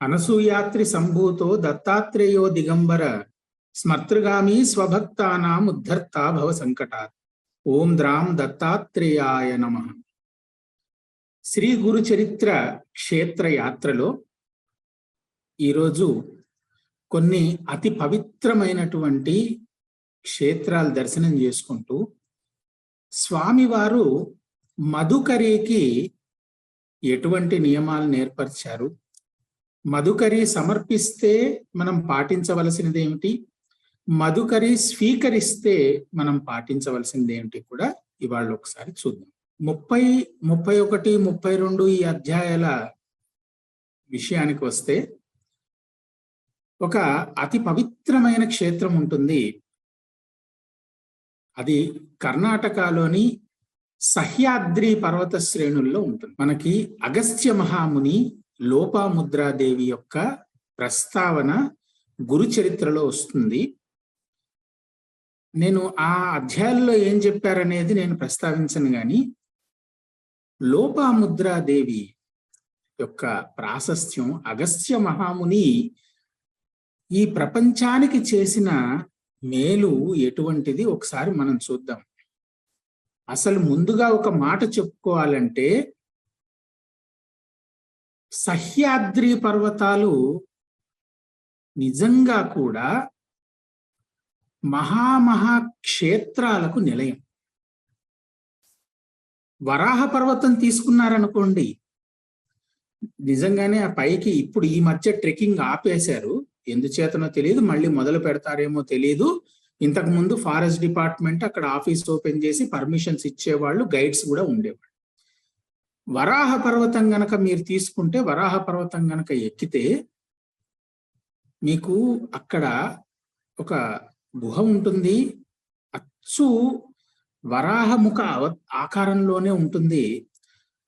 అనసూయాత్రి సంభూతో దత్తాత్రేయో దిగంబర స్మర్తృగామి స్వభక్తానాం ఉద్ధర్త భవ సంకటాత్. ఓం ద్రాం దత్తాత్రేయాయ నమః. శ్రీ గురు చరిత్ర క్షేత్ర యాత్రలో ఈరోజు కొన్ని అతి పవిత్రమైనటువంటి క్షేత్రాలు దర్శనం చేసుకుంటూ స్వామివారు మధుకరికి ఎటువంటి నియమాలను ఏర్పరిచారు, మధుకరి సమర్పిస్తే మనం పాటించవలసినది ఏమిటి, మధుకరి స్వీకరిస్తే మనం పాటించవలసింది ఏమిటి కూడా ఇవాళ ఒకసారి చూద్దాం. 30, 31, 32 ఈ అధ్యాయాల విషయానికి వస్తే ఒక అతి పవిత్రమైన క్షేత్రం ఉంటుంది. అది కర్ణాటకలోని సహ్యాద్రి పర్వత శ్రేణుల్లో ఉంటుంది. మనకి అగస్త్య మహాముని లోపాముద్రాదేవి యొక్క ప్రస్తావన గురు చరిత్రలో వస్తుంది. నేను ఆ అధ్యాయంలో ఏం చెప్పారనేది నేను ప్రస్తావించను, కానీ లోపాముద్రాదేవి యొక్క ప్రాశస్త్యం, అగస్త్య మహాముని ఈ ప్రపంచానికి చేసిన మేలు ఎటువంటిది ఒకసారి మనం చూద్దాం. అసలు ముందుగా ఒక మాట చెప్పుకోవాలంటే, సహ్యాద్రి పర్వతాలు నిజంగా కూడా మహామహా క్షేత్రాలకు నిలయం. వరాహ పర్వతం తీసుకున్నారనుకోండి, నిజంగానే ఆ పైకి ఇప్పుడు ఈ మధ్య ట్రెక్కింగ్ ఆపేశారు, ఎందుచేతనో తెలియదు, మళ్ళీ మొదలు పెడతారేమో తెలియదు. ఇంతకు ముందు ఫారెస్ట్ డిపార్ట్మెంట్ అక్కడ ఆఫీస్ ఓపెన్ చేసి పర్మిషన్స్ ఇచ్చేవాళ్ళు, గైడ్స్ కూడా ఉండేవాళ్ళు. వరాహ పర్వతం గనక మీరు తీసుకుంటే, వరాహ పర్వతం గనక ఎక్కితే మీకు అక్కడ ఒక గుహ ఉంటుంది. అచ్చు వరాహముఖ ఆకారంలోనే ఉంటుంది.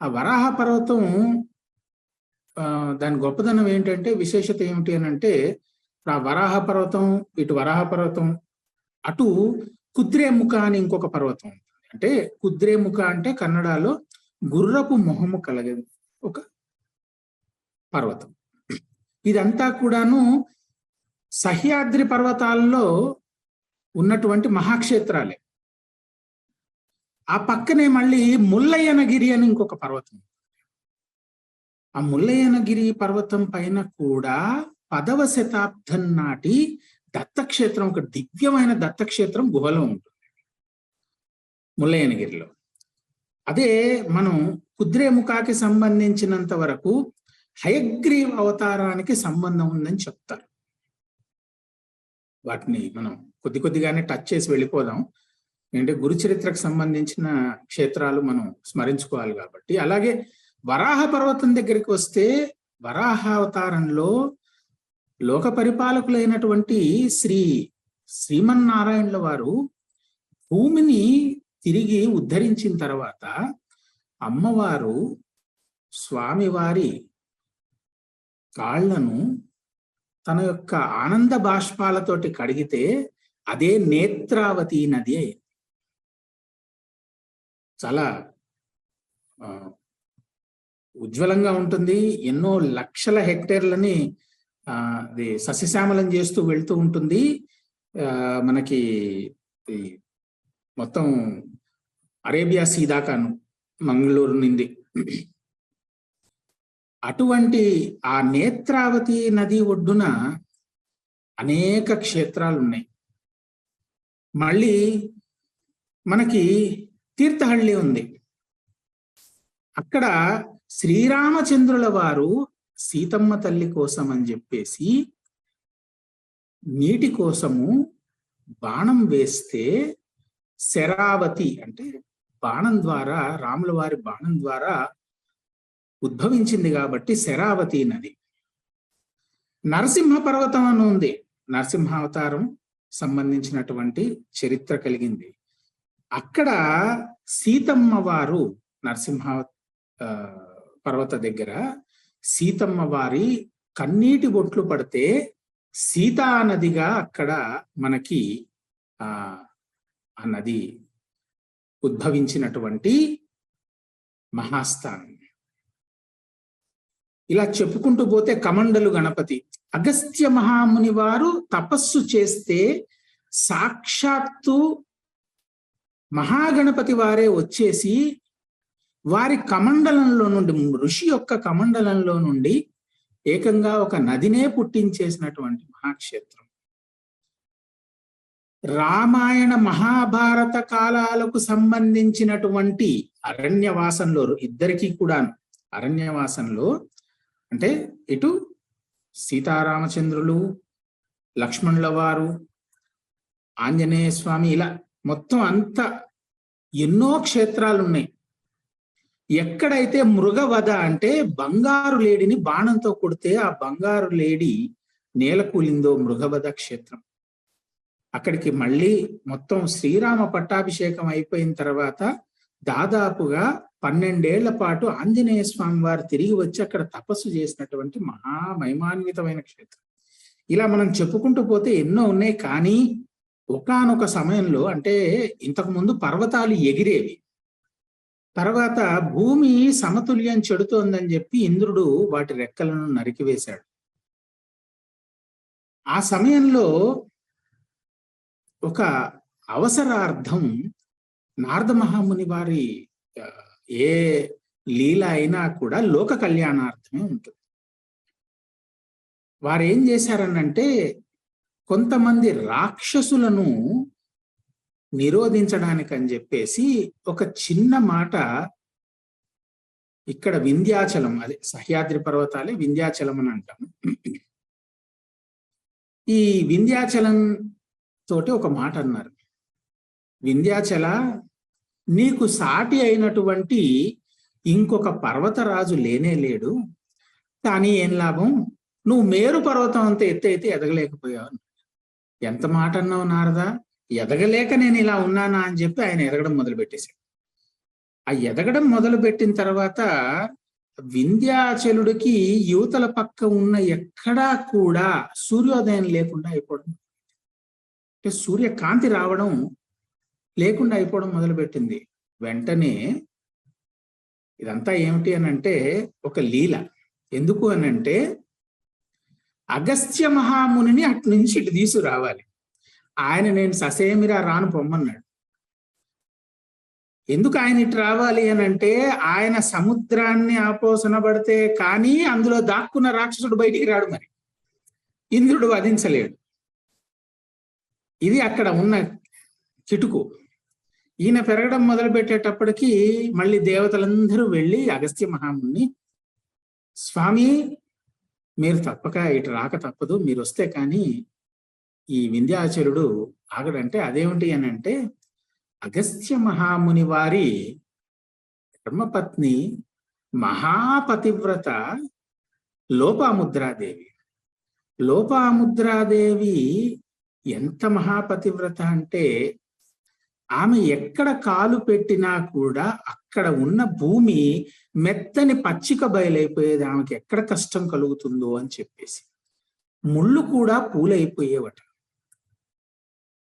ఆ వరాహ పర్వతం దాని గొప్పదనం ఏంటంటే, విశేషత ఏమిటి అని అంటే, ఆ వరాహ పర్వతం ఇటు వరాహ పర్వతం, అటు కుద్రేముఖ అని ఇంకొక పర్వతం ఉంటుంది. అంటే కుద్రేముఖ అంటే కన్నడలో గుర్రపు మొహము కలిగేది ఒక పర్వతం. ఇదంతా కూడాను సహ్యాద్రి పర్వతాల్లో ఉన్నటువంటి మహాక్షేత్రాలే. ఆ పక్కనే మళ్ళీ ముల్లయ్యనగిరి అని ఇంకొక పర్వతం. ఆ ముల్లయ్యనగిరి పర్వతం పైన కూడా 10వ శతాబ్దం నాటి దత్తక్షేత్రం, ఒక దివ్యమైన దత్తక్షేత్రం గుహలో ఉంటుంది ముల్లయ్యనగిరిలో. అదే మనం కుద్రేముఖాకి సంబంధించినంత వరకు హయగ్రీవ అవతారానికి సంబంధం ఉందని చెప్తారు. వాటిని మనం కొద్ది కొద్దిగానే టచ్ చేసి వెళ్ళిపోదాం, ఏంటంటే గురుచరిత్రకు సంబంధించిన క్షేత్రాలు మనం స్మరించుకోవాలి కాబట్టి. అలాగే వరాహ పర్వతం దగ్గరికి వస్తే, వరాహ అవతారంలో లోక పరిపాలకులైనటువంటి శ్రీమన్నారాయణుల వారు భూమిని తిరిగి ఉద్ధరించిన తర్వాత అమ్మవారు స్వామివారి కాళ్లను తన యొక్క ఆనంద బాష్పాలతోటి కడిగితే అదే నేత్రావతి నది అయింది. చాలా ఉజ్వలంగా ఉంటుంది. ఎన్నో లక్షల హెక్టేర్లని అది సస్యశ్యామలం చేస్తూ వెళ్తూ ఉంటుంది. మనకి మొత్తం అరేబియా సీ దాకాను, మంగళూరు నుండి. అటువంటి ఆ నేత్రావతి నది ఒడ్డున అనేక క్షేత్రాలు ఉన్నాయి. మళ్ళీ మనకి తీర్థహళ్ళి ఉంది. అక్కడ శ్రీరామచంద్రుల వారు సీతమ్మ తల్లి కోసం అని చెప్పేసి నీటి కోసము బాణం వేస్తే, శరావతి అంటే బాణం ద్వారా, రాముల వారి బాణం ద్వారా ఉద్భవించింది కాబట్టి శరావతి నది. నరసింహ పర్వతం అని ఉంది, నరసింహావతారం సంబంధించినటువంటి చరిత్ర కలిగింది. అక్కడ సీతమ్మ వారు, నరసింహ పర్వత దగ్గర సీతమ్మ వారి కన్నీటి బొట్లు పడితే సీతా నదిగా అక్కడ మనకి ఆ నది ఉద్భవించినటువంటి మహాస్థానం. ఇలా చెప్పుకుంటూ పోతే కమండలు గణపతి, అగస్త్య మహాముని వారు తపస్సు చేస్తే సాక్షాత్తు మహాగణపతి వారే వచ్చేసి వారి కమండలంలో నుండి, ఋషి యొక్క కమండలంలో నుండి ఏకంగా ఒక నదినే పుట్టించేసినటువంటి మహాక్షేత్రం. రామాయణ మహాభారత కాలాలకు సంబంధించినటువంటి అరణ్యవాసంలో ఇద్దరికీ కూడా అరణ్యవాసంలో అంటే ఇటు సీతారామచంద్రులు, లక్ష్మణుల వారు, ఆంజనేయ స్వామి, ఇలా మొత్తం అంతా ఎన్నో క్షేత్రాలు ఉన్నాయి. ఎక్కడైతే మృగవధ అంటే బంగారు లేడిని బాణంతో కొడితే ఆ బంగారు లేడి నేల కూలిందో మృగవధ క్షేత్రం. అక్కడికి మళ్ళీ మొత్తం శ్రీరామ పట్టాభిషేకం అయిపోయిన తర్వాత దాదాపుగా 12 ఏళ్ల పాటు ఆంజనేయ స్వామి వారు తిరిగి వచ్చి అక్కడ తపస్సు చేసినటువంటి మహామహిమాన్వితమైన క్షేత్రం. ఇలా మనం చెప్పుకుంటూ పోతే ఎన్నో ఉన్నాయి. కానీ ఒకానొక సమయంలో, అంటే ఇంతకు ముందు పర్వతాలు ఎగిరేవి, తర్వాత భూమి సమతుల్యం చెడుతోందని చెప్పి ఇంద్రుడు వాటి రెక్కలను నరికివేశాడు. ఆ సమయంలో ఒక అవసరార్థం నారద మహాముని వారి ఏ లీల అయినా కూడా లోక కళ్యాణార్థమే ఉంటుంది. వారు ఏం చేశారనంటే కొంతమంది రాక్షసులను నిరోధించడానికి అని చెప్పేసి ఒక చిన్న మాట, ఇక్కడ వింధ్యాచలం, అదే సహ్యాద్రి పర్వతాలే వింధ్యాచలం అని అంటాం. ఈ వింధ్యాచలం తోటి ఒక మాట అన్నారు, వింధ్యాచల, నీకు సాటి అయినటువంటి ఇంకొక పర్వతరాజు లేనే లేడు, కానీ ఏం లాభం, నువ్వు మేరు పర్వతం అంత ఎత్తు అయితే ఎదగలేకపోయావు. ఎంత మాట అన్నావు నారదా, ఎదగలేక నేను ఇలా ఉన్నానా అని చెప్పి ఆయన ఎదగడం మొదలుపెట్టేశాడు. ఆ ఎదగడం మొదలుపెట్టిన తర్వాత వింధ్యాచలుడికి యువతల పక్క ఉన్న ఎక్కడా కూడా సూర్యోదయం లేకుండా అయిపోవడం, అంటే సూర్యకాంతి రావడం లేకుండా అయిపోవడం మొదలుపెట్టింది. వెంటనే ఇదంతా ఏమిటి అని అంటే ఒక లీల. ఎందుకు అని అంటే అగస్త్య మహామునిని అటు నుంచి ఇటు తీసుకురావాలి. ఆయన నేను ససేమిరా రాను పొమ్మన్నాడు. ఎందుకు ఆయన ఇటు రావాలి అని అంటే ఆయన సముద్రాన్ని ఆపోసనబడితే కానీ అందులో దాక్కున్న రాక్షసుడు బయటికి రాడు, మరి ఇంద్రుడు వధించలేడు. ఇది అక్కడ ఉన్న కిటుకు. ఈయన పెరగడం మొదలు పెట్టేటప్పటికి మళ్ళీ దేవతలందరూ వెళ్ళి అగస్త్య మహాముని, స్వామి మీరు తప్పక ఇటు రాక తప్పదు, మీరు వస్తే కానీ ఈ వింధ్యాచలుడు ఆగడంటే అదేమిటి అని అంటే అగస్త్య మహాముని వారి ధర్మపత్ని మహాపతివ్రత లోపాముద్రాదేవి. లోపాముద్రాదేవి ఎంత మహాపతివ్రత అంటే ఆమె ఎక్కడ కాలు పెట్టినా కూడా అక్కడ ఉన్న భూమి మెత్తని పచ్చిక బయలైపోయేది, ఆమెకి ఎక్కడ కష్టం కలుగుతుందో అని చెప్పేసి. ముళ్ళు కూడా పూలైపోయేవట.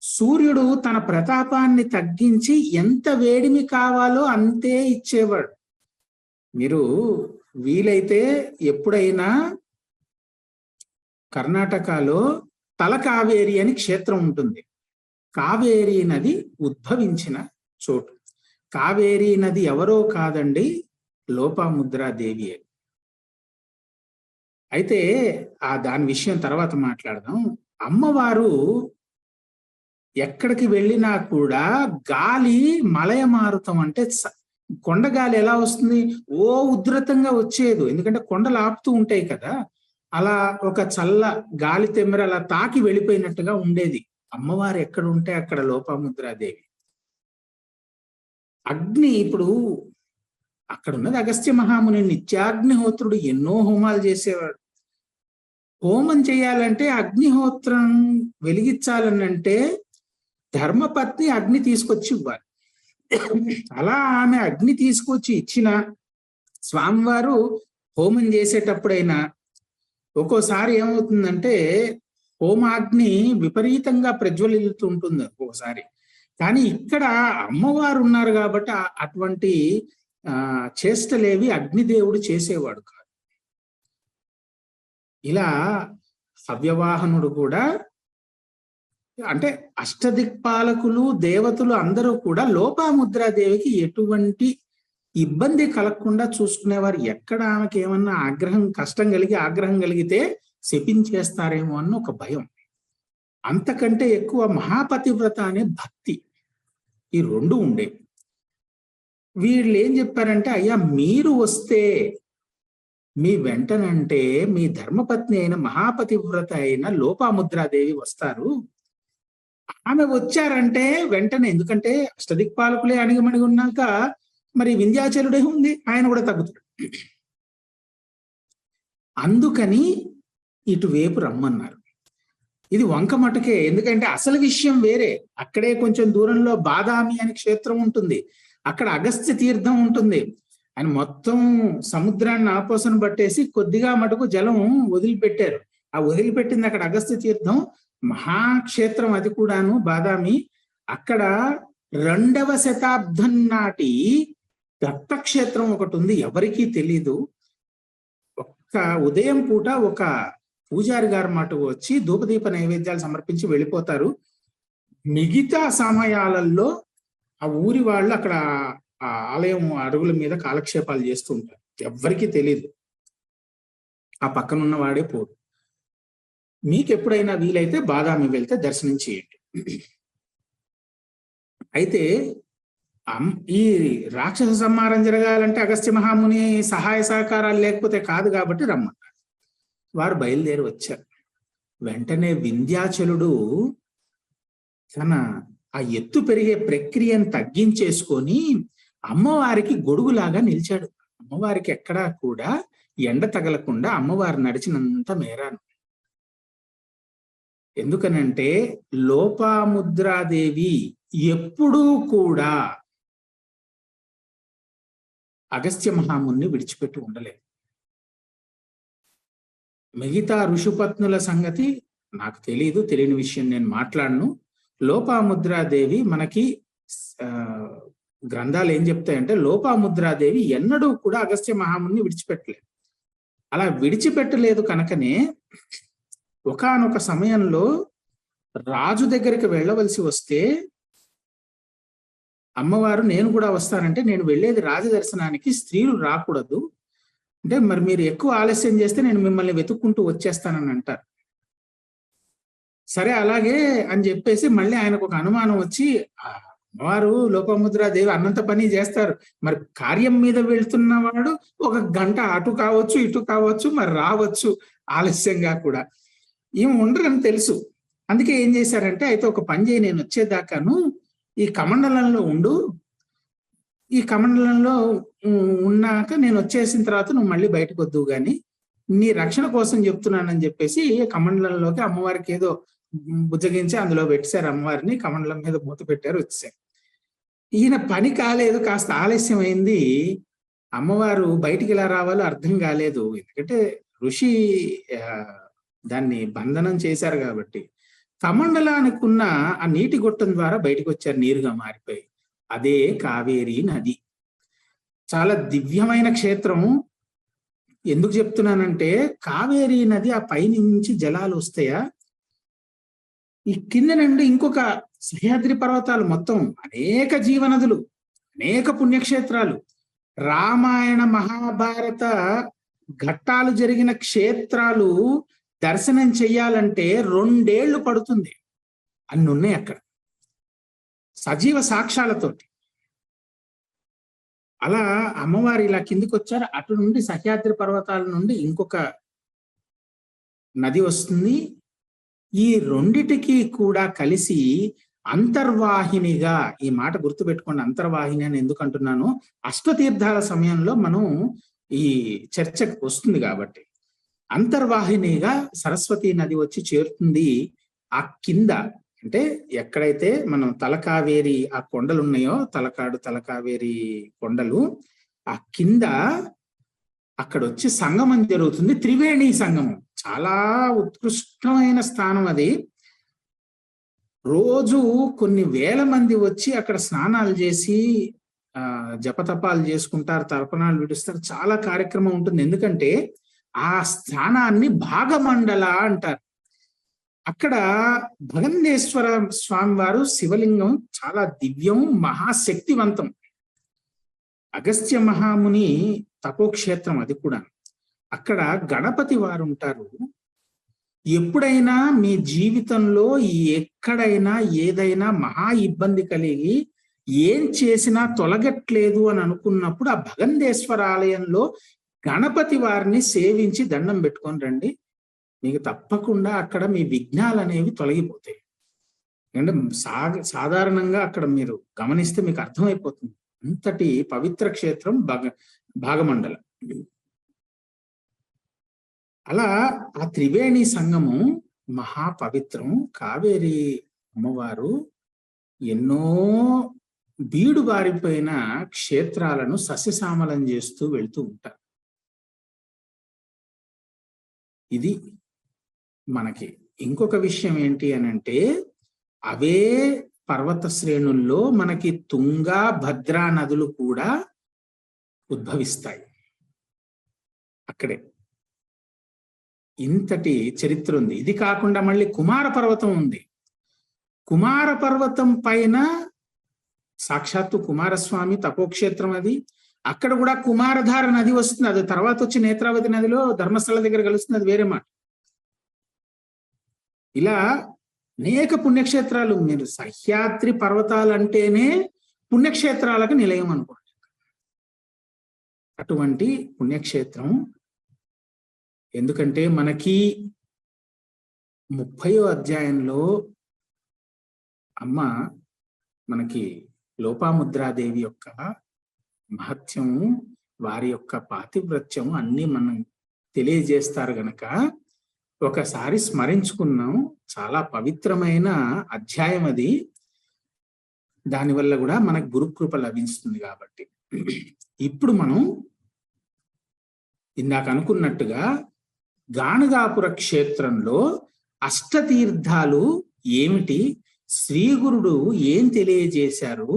సూర్యుడు తన ప్రతాపాన్ని తగ్గించి ఎంత వేడిమి కావాలో అంతే ఇచ్చేవాడు. మీరు వీలైతే ఎప్పుడైనా కర్ణాటకలో తలకావేరి అని క్షేత్రం ఉంటుంది. కావేరీ నది ఉద్భవించిన చోటు. కావేరీ నది ఎవరో కాదండి, లోపాముద్రాదేవి. అయితే దాని విషయం తర్వాత మాట్లాడదాం. అమ్మవారు ఎక్కడికి వెళ్ళినా కూడా గాలి మలయమారుతం, అంటే కొండగాలి ఎలా వస్తుంది, ఓ ఉధృతంగా వచ్చేది, ఎందుకంటే కొండలు ఆపుతూ ఉంటాయి కదా, అలా ఒక చల్ల గాలి తెమ్మెర అలా తాకి వెళ్ళిపోయినట్టుగా ఉండేది. అమ్మవారు ఎక్కడ ఉంటే అక్కడ లోపాముద్రాదేవి. అగ్ని, ఇప్పుడు అక్కడ ఉన్నది అగస్త్య మహాముని, నిత్యాగ్నిహోత్రుడు, ఎన్నో హోమాలు చేసేవాడు. హోమం చేయాలంటే అగ్నిహోత్రం వెలిగించాలనంటే ధర్మపత్ని అగ్ని తీసుకొచ్చి ఇవ్వాలి. అలా ఆమె అగ్ని తీసుకొచ్చి ఇచ్చిన స్వామివారు హోమం చేసేటప్పుడైనా ఒక్కోసారి ఏమవుతుందంటే హోమాగ్ని విపరీతంగా ప్రజ్వలిస్తూ ఉంటుంది ఒక్కోసారి. కానీ ఇక్కడ అమ్మవారు ఉన్నారు కాబట్టి అటువంటి చేష్టలేవి అగ్నిదేవుడు చేసేవాడు కాదు. ఇలా సవ్యవాహనుడు కూడా, అంటే అష్టదిక్పాలకులు దేవతలు అందరూ కూడా లోపాముద్రాదేవికి ఎటువంటి ఇబ్బంది కలగకుండా చూసుకునేవారు. ఎక్కడ ఆమెకి ఏమన్నా కష్టం కలిగి ఆగ్రహం కలిగితే శపించేస్తారేమో అన్న ఒక భయం. అంతకంటే ఎక్కువ మహాపతివ్రత అనే భక్తి, ఈ రెండు ఉండే. వీళ్ళు ఏం చెప్పారంటే, అయ్యా మీరు వస్తే మీ వెంటనంటే మీ ధర్మపత్ని అయిన మహాపతివ్రత అయిన లోపాముద్రాదేవి వస్తారు. ఆమె వచ్చారంటే వెంటనే, ఎందుకంటే అష్టదిక్పాలకులే అణిగిమణిగి ఉన్నాక మరి వింధ్యాచలుడే ఉంది, ఆయన కూడా తగ్గుతాడు. అందుకని ఇటువైపు రమ్మన్నారు. ఇది వంకమటకే, ఎందుకంటే అసలు విషయం వేరే. అక్కడే కొంచెం దూరంలో బాదామి అనే క్షేత్రం ఉంటుంది, అక్కడ అగస్త్య తీర్థం ఉంటుంది. ఆయన మొత్తం సముద్రాన్ని ఆపోసన పట్టేసి కొద్దిగా మటుకు జలం వదిలిపెట్టారు. ఆ వదిలిపెట్టింది అక్కడ అగస్త్య తీర్థం, మహాక్షేత్రం అది కూడాను బాదామి. అక్కడ 2వ శతాబ్దం నాటి దత్తక్షేత్రం ఒకటి ఉంది, ఎవరికీ తెలీదు. ఒక్క ఉదయం పూట ఒక పూజారి గారు మటుకు వచ్చి ధూపదీప నైవేద్యాలు సమర్పించి వెళ్ళిపోతారు. మిగతా సమయాలలో ఆ ఊరి వాళ్ళు అక్కడ ఆ ఆలయం అడుగుల మీద కాలక్షేపాలు చేస్తూ ఉంటారు. ఎవ్వరికీ తెలీదు, ఆ పక్కనున్న వాడే పోడు. మీకు ఎప్పుడైనా వీలైతే బాదామి వెళ్తే దర్శనం చేయండి. అయితే ఈ రాక్షస సంహారం జరగాలంటే అగస్త్య మహాముని సహాయ సహకారాలు లేకపోతే కాదు, కాబట్టి రమ్మన్నారు. వారు బయలుదేరి వచ్చారు. వెంటనే వింధ్యాచలుడు తన ఆ ఎత్తు పెరిగే ప్రక్రియను తగ్గించేసుకొని అమ్మవారికి గొడుగులాగా నిలిచాడు. అమ్మవారికి ఎక్కడా కూడా ఎండ తగలకుండా అమ్మవారు నడిచినంత మేరాను. ఎందుకనంటే లోపాముద్రాదేవి ఎప్పుడూ కూడా అగస్త్య మహాముని విడిచిపెట్టి ఉండలేదు. మిగతా ఋషిపత్నుల సంగతి నాకు తెలియదు, తెలియని విషయం నేను మాట్లాడను. లోపాముద్రాదేవి మనకి గ్రంథాలు ఏం చెప్తాయంటే, లోపాముద్రాదేవి ఎన్నడూ కూడా అగస్త్య మహాముని విడిచిపెట్టలేదు. అలా విడిచిపెట్టలేదు కనుకనే ఒకానొక సమయంలో రాజు దగ్గరికి వెళ్ళవలసి వస్తే అమ్మవారు నేను కూడా వస్తానంటే, నేను వెళ్ళేది రాజదర్శనానికి, స్త్రీలు రాకూడదు అంటే, మరి మీరు ఎక్కువ ఆలస్యం చేస్తే నేను మిమ్మల్ని వెతుక్కుంటూ వచ్చేస్తానని అంటారు. సరే అలాగే అని చెప్పేసి మళ్ళీ ఆయనకు ఒక అనుమానం వచ్చి, అమ్మవారు లోపాముద్రాదేవి అన్నంత పని చేస్తారు, మరి కార్యం మీద వెళ్తున్నవాడు 1 గంట అటు కావచ్చు ఇటు కావచ్చు, మరి రావచ్చు ఆలస్యంగా కూడా, ఏమి ఉండరని తెలుసు. అందుకే ఏం చేశారంటే, అయితే ఒక పని చేయి, నేను వచ్చేదాకాను ఈ కమండలంలో ఉండు, ఈ కమండలంలో ఉన్నాక నేను వచ్చేసిన తర్వాత నువ్వు మళ్ళీ బయటకు వద్దు గాని, నీ రక్షణ కోసం చెప్తున్నానని చెప్పేసి కమండలంలోకి అమ్మవారికి ఏదో బుజ్జగించి అందులో పెట్టారు. అమ్మవారిని కమండలం మీద మూత పెట్టారు, వచ్చారు. ఈయన పని కాలేదు, కాస్త ఆలస్యం అయింది. అమ్మవారు బయటికి ఎలా రావాలో అర్థం కాలేదు, ఎందుకంటే ఋషి దాన్ని బంధనం చేశారు కాబట్టి. కమండలానికి ఉన్న ఆ నీటి గొట్టం ద్వారా బయటకు వచ్చారు, నీరుగా మారిపోయి. అదే కావేరీ నది. చాలా దివ్యమైన క్షేత్రం. ఎందుకు చెప్తున్నానంటే, కావేరీ నది ఆ పైనుంచి జలాలు వస్తాయా, ఈ కింద నుండి ఇంకొక సహ్యాద్రి పర్వతాలు, మొత్తం అనేక జీవనదులు, అనేక పుణ్యక్షేత్రాలు, రామాయణ మహాభారత ఘట్టాలు జరిగిన క్షేత్రాలు దర్శనం చెయ్యాలంటే 2 ఏళ్లు పడుతుంది. అన్ని ఉన్నాయి అక్కడ సజీవ సాక్ష్యాలతోటి. అలా అమ్మవారు ఇలా కిందికి వచ్చారు. అటు నుండి సహ్యాద్రి పర్వతాల నుండి ఇంకొక నది వస్తుంది. ఈ రెండిటికి కూడా కలిసి అంతర్వాహినిగా, ఈ మాట గుర్తుపెట్టుకోండి, అంతర్వాహిని అని ఎందుకు అంటున్నాను, అష్టతీర్థాల సమయంలో మనం ఈ చర్చకు వస్తుంది కాబట్టి, అంతర్వాహినిగా సరస్వతి నది వచ్చి చేరుతుంది. ఆ కింద అంటే ఎక్కడైతే మనం తలకావేరి ఆ కొండలు ఉన్నాయో, తలకావేరి కొండలు, ఆ కింద అక్కడ వచ్చి సంగమం జరుగుతుంది, త్రివేణి సంగమం. చాలా ఉత్కృష్టమైన స్థానం అది. రోజు కొన్ని వేల మంది వచ్చి అక్కడ స్నానాలు చేసి జపతపాలు చేసుకుంటారు, తర్పణాలు విడుస్తారు, చాలా కార్యక్రమం ఉంటుంది. ఎందుకంటే ఆ స్థానాన్ని భాగమండల అంటారు. అక్కడ భగందేశ్వర స్వామి వారు శివలింగం చాలా దివ్యం, మహాశక్తివంతం. అగస్త్య మహాముని తపోక్షేత్రం అది కూడా. అక్కడ గణపతి వారు ఉంటారు. ఎప్పుడైనా మీ జీవితంలో ఎక్కడైనా ఏదైనా మహా ఇబ్బంది కలిగి ఏం చేసినా తొలగట్లేదు అని అనుకున్నప్పుడు ఆ భగందేశ్వర ఆలయంలో గణపతి వారిని సేవించి దండం పెట్టుకొని రండి. మీకు తప్పకుండా అక్కడ మీ విఘ్నాలు అనేవి తొలగిపోతాయి. అంటే సాధారణంగా అక్కడ మీరు గమనిస్తే మీకు అర్థమైపోతుంది. అంతటి పవిత్ర క్షేత్రం భాగమండలం. అలా ఆ త్రివేణి సంగమం మహాపవిత్రం. కావేరి అమ్మవారు ఎన్నో బీడు బారిపోయిన క్షేత్రాలను సస్యశ్యామలం చేస్తూ వెళ్తూ ఉంటారు. ఇది మనకి ఇంకొక విషయం ఏంటి అని అంటే, అవే పర్వత శ్రేణుల్లో మనకి తుంగా, భద్రా నదులు కూడా ఉద్భవిస్తాయి అక్కడే. ఇంతటి చరిత్ర ఉంది. ఇది కాకుండా మళ్ళీ కుమార పర్వతం ఉంది. కుమార పర్వతం పైన సాక్షాత్తు కుమారస్వామి తపోక్షేత్రం అది. అక్కడ కూడా కుమారధార నది వస్తుంది. అది తర్వాత వచ్చి నేత్రావతి నదిలో ధర్మస్థల దగ్గర కలుస్తుంది, అది వేరే మాట. ఇలా అనేక పుణ్యక్షేత్రాలు. మీరు సహ్యాద్రి పర్వతాలు అంటేనే పుణ్యక్షేత్రాలకు నిలయం అనుకోండి. అటువంటి పుణ్యక్షేత్రం. ఎందుకంటే మనకి 30వ అధ్యాయంలో అమ్మ మనకి లోపాముద్రాదేవి యొక్క మహత్యం, వారి యొక్క పాతివ్రత్యం అన్ని మనం తెలియజేస్తారు గనక ఒకసారి స్మరించుకున్నాం. చాలా పవిత్రమైన అధ్యాయం అది. దానివల్ల కూడా మనకు గురుకృప లభిస్తుంది. కాబట్టి ఇప్పుడు మనం ఇందాక అనుకున్నట్టుగా గాణగాపుర క్షేత్రంలో అష్టతీర్థాలు ఏమిటి, శ్రీగురుడు ఏం తెలియజేశారు,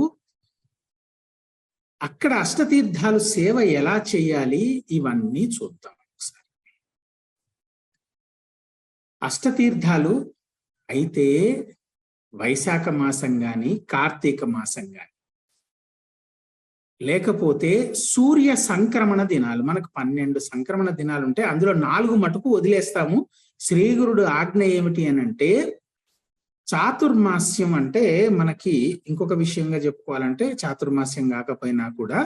అక్కడ అష్టతీర్థాలు సేవ ఎలా చేయాలి, ఇవన్నీ చూద్దాం ఒకసారి. అష్టతీర్థాలు అయితే వైశాఖ మాసం కానీ కార్తీక మాసం కానీ, లేకపోతే సూర్య సంక్రమణ దినాలు. మనకు 12 సంక్రమణ దినాలు ఉంటాయి. అందులో 4 మటుకు వదిలేస్తాము. శ్రీగురుడు ఆజ్ఞ ఏమిటి అని అంటే, చాతుర్మాస్యం అంటే మనకి ఇంకొక విషయంగా చెప్పుకోవాలంటే, చాతుర్మాస్యం కాకపోయినా కూడా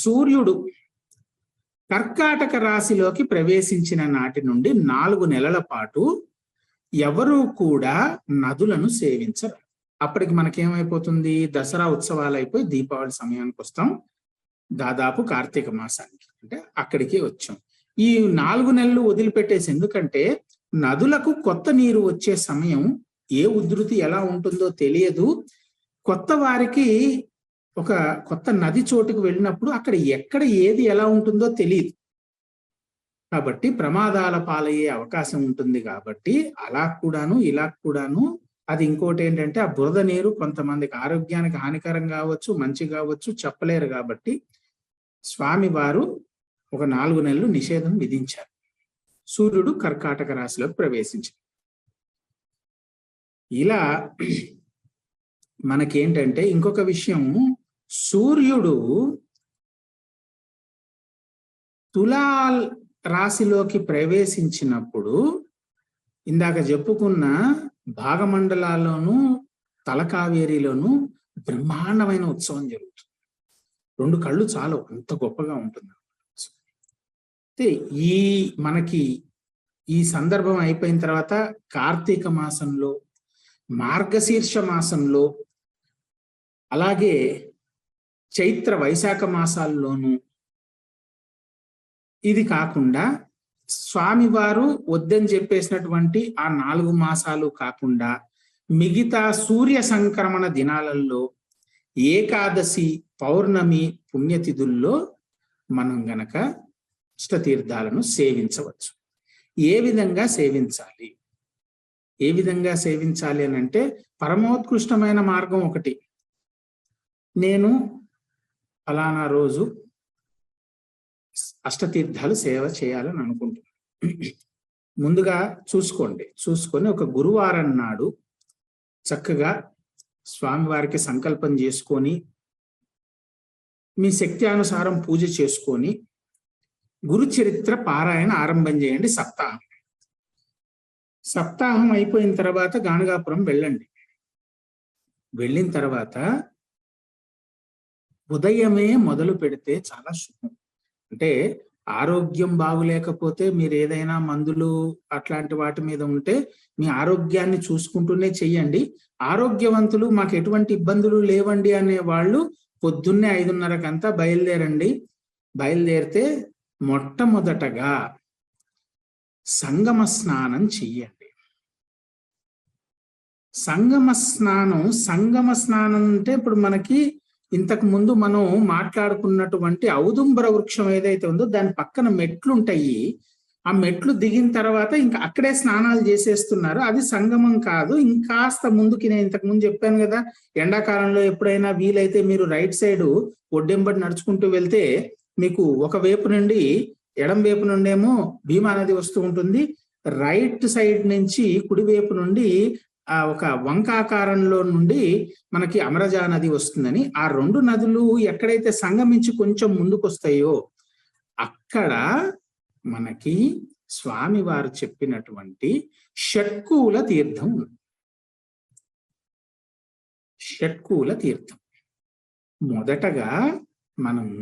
సూర్యుడు కర్కాటక రాశిలోకి ప్రవేశించిన నాటి నుండి 4 నెలల పాటు ఎవరూ కూడా నదులను సేవించరు. అప్పటికి మనకేమైపోతుంది, దసరా ఉత్సవాలు అయిపోయి దీపావళి సమయానికి వస్తాం. దాదాపు కార్తీక మాసానికి అంటే అక్కడికి వచ్చాం. ఈ 4 నెలలు వదిలిపెట్టేసి, ఎందుకంటే నదులకు కొత్త నీరు వచ్చే సమయం, ఏ ఉధృతి ఎలా ఉంటుందో తెలియదు. కొత్త వారికి ఒక కొత్త నది చోటుకు వెళ్ళినప్పుడు అక్కడ ఎక్కడ ఏది ఎలా ఉంటుందో తెలియదు. కాబట్టి ప్రమాదాల పాలయ్యే అవకాశం ఉంటుంది. కాబట్టి అలా కూడాను ఇలా కూడాను. అది ఇంకోటి ఏంటంటే, ఆ బురద నీరు కొంతమందికి ఆరోగ్యానికి హానికరం కావచ్చు, మంచి కావచ్చు, చెప్పలేరు. కాబట్టి స్వామి వారు ఒక 4 నెలలు నిషేధం విధించారు. సూర్యుడు కర్కాటక రాశిలోకి ప్రవేశించారు. ఇలా మనకేంటంటే ఇంకొక విషయం, సూర్యుడు తులా రాశిలోకి ప్రవేశించినప్పుడు ఇందాక చెప్పుకున్న భాగమండలాల్లోనూ తలకావేరిలోనూ బ్రహ్మాండమైన ఉత్సవం జరుగుతుంది. 2 కళ్ళు చాలు, అంత గొప్పగా ఉంటుంది. అయితే మనకి ఈ సందర్భం అయిపోయిన తర్వాత కార్తీక మాసంలో, మార్గశీర్ష మాసంలో, అలాగే చైత్ర వైశాఖ మాసాల్లోనూ, ఇది కాకుండా స్వామివారు వద్దని చెప్పేసినటువంటి ఆ 4 మాసాలు కాకుండా మిగతా సూర్య సంక్రమణ దినాలలో, ఏకాదశి, పౌర్ణమి పుణ్యతిథుల్లో మనం గనక అష్టతీర్థాలను సేవించవచ్చు. ఏ విధంగా సేవించాలి, ఏ విధంగా సేవించాలి అని అంటే, పరమోత్కృష్టమైన మార్గం ఒకటి. నేను ఫలానా రోజు అష్టతీర్థాలు సేవ చేయాలని అనుకుంటున్నాను. ముందుగా చూసుకొని ఒక గురువారం నాడు చక్కగా స్వామివారికి సంకల్పం చేసుకొని మీ శక్తి అనుసారం పూజ చేసుకొని గురు చరిత్ర పారాయణ ఆరంభం చేయండి. సప్తాహం అయిపోయిన తర్వాత గాణగాపురం వెళ్ళండి. వెళ్ళిన తర్వాత ఉదయమే మొదలు పెడితే చాలా శుభం. అంటే ఆరోగ్యం బాగులేకపోతే మీరు ఏదైనా మందులు అట్లాంటి వాటి మీద ఉంటే మీ ఆరోగ్యాన్ని చూసుకుంటూనే చెయ్యండి. ఆరోగ్యవంతులు మాకు ఎటువంటి ఇబ్బందులు లేవండి అనే వాళ్ళు పొద్దున్నే 5:30కంతా బయలుదేరండి. బయలుదేరితే మొట్టమొదటగా సంగమ స్నానం చెయ్యండి. సంగమ స్నానం అంటే ఇప్పుడు మనకి ఇంతకు ముందు మనం మాట్లాడుకున్నటువంటి ఔదుంబర వృక్షం ఏదైతే ఉందో దాని పక్కన మెట్లు ఉంటాయి. ఆ మెట్లు దిగిన తర్వాత ఇంకా అక్కడే స్నానాలు చేసేస్తున్నారు. అది సంగమం కాదు. ఇంకాస్త ముందుకి నేను ఇంతకు ముందు చెప్పాను కదా, ఎండాకాలంలో ఎప్పుడైనా వీలైతే మీరు రైట్ సైడ్ ఒడ్డెంబడి నడుచుకుంటూ వెళ్తే మీకు ఒక వైపు నుండి ఎడం వైపు నుండేమో భీమా నది వస్తూ ఉంటుంది. రైట్ సైడ్ నుంచి కుడివైపు నుండి ఒక వంకాకారంలో నుండి మనకి అమరజా నది వస్తుందని, ఆ రెండు నదులు ఎక్కడైతే సంగమించి కొంచెం ముందుకు వస్తాయో అక్కడ మనకి స్వామివారు చెప్పినటువంటి షట్కూల తీర్థం. షట్కూల తీర్థం మొదటగా మనము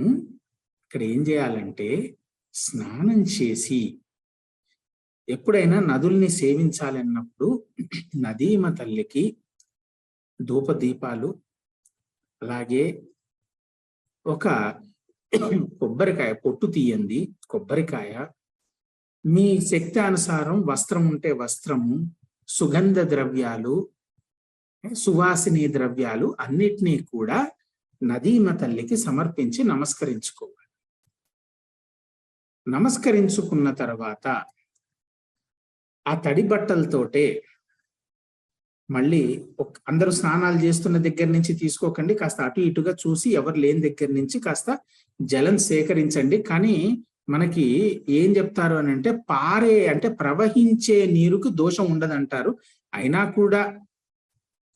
ఇక్కడ ఏం చేయాలంటే స్నానం చేసి ఎప్పుడైనా నదుల్ని సేవించాలన్నప్పుడు నదీమ తల్లికి ధూపదీపాలు, అలాగే ఒక కొబ్బరికాయ పొట్టు తీయండి, కొబ్బరికాయ, మీ శక్తి అనుసారం వస్త్రం ఉంటే వస్త్రము, సుగంధ ద్రవ్యాలు, సువాసిని ద్రవ్యాలు అన్నిటినీ కూడా నదీమ తల్లికి సమర్పించి నమస్కరించుకోవాలి. నమస్కరించుకున్న తర్వాత ఆ తడి బట్టలతోటే మళ్ళీ అందరూ స్నానాలు చేస్తున్న దగ్గర నుంచి తీసుకోకండి, కాస్త అటు ఇటుగా చూసి ఎవరు లేని దగ్గర నుంచి కాస్త జలం సేకరించండి. కానీ మనకి ఏం చెప్తారు అని అంటే ప్రవహించే నీరుకు దోషం ఉండదంటారు. అయినా కూడా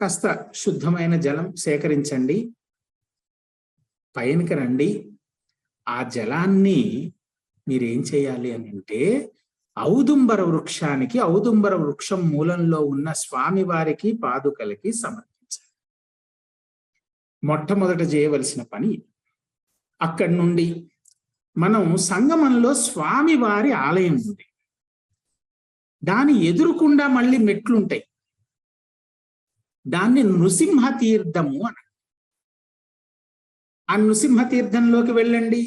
కాస్త శుద్ధమైన జలం సేకరించండి. పైనకి రండి. ఆ జలాన్ని మీరేం చేయాలి అని అంటే ఔదుంబర వృక్షానికి, ఔదుంబర వృక్షం మూలంలో ఉన్న స్వామివారికి పాదుకలకి సమర్పించాలి. మొట్టమొదట చేయవలసిన పని. అక్కడి నుండి మనం సంగమంలో స్వామివారి ఆలయం ఉంది. దాని ఎదురుకుండా మళ్ళీ మెట్లుంటాయి. దాన్ని నృసింహ తీర్థము అని. ఆ నృసింహ తీర్థంలోకి వెళ్ళండి.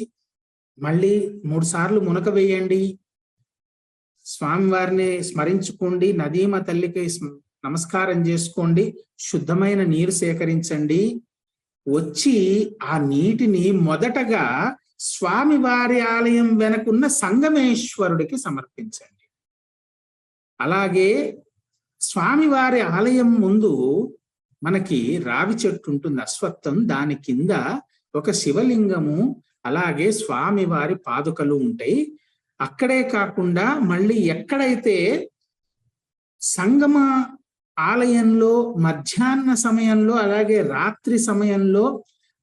మళ్ళీ 3 సార్లు మునక వేయండి. స్వామివారిని స్మరించుకోండి. నదీమ తల్లికి నమస్కారం చేసుకోండి. శుద్ధమైన నీరు సేకరించండి. వచ్చి ఆ నీటిని మొదటగా స్వామివారి ఆలయం వెనకున్న సంగమేశ్వరుడికి సమర్పించండి. అలాగే స్వామివారి ఆలయం ముందు మనకి రావి చెట్టు ఉంటుంది, అశ్వత్థం. దాని కింద ఒక శివలింగము, అలాగే స్వామివారి పాదుకలు ఉంటాయి. అక్కడే కాకుండా మళ్ళీ ఎక్కడైతే సంగమ ఆలయంలో మధ్యాహ్న సమయంలో అలాగే రాత్రి సమయంలో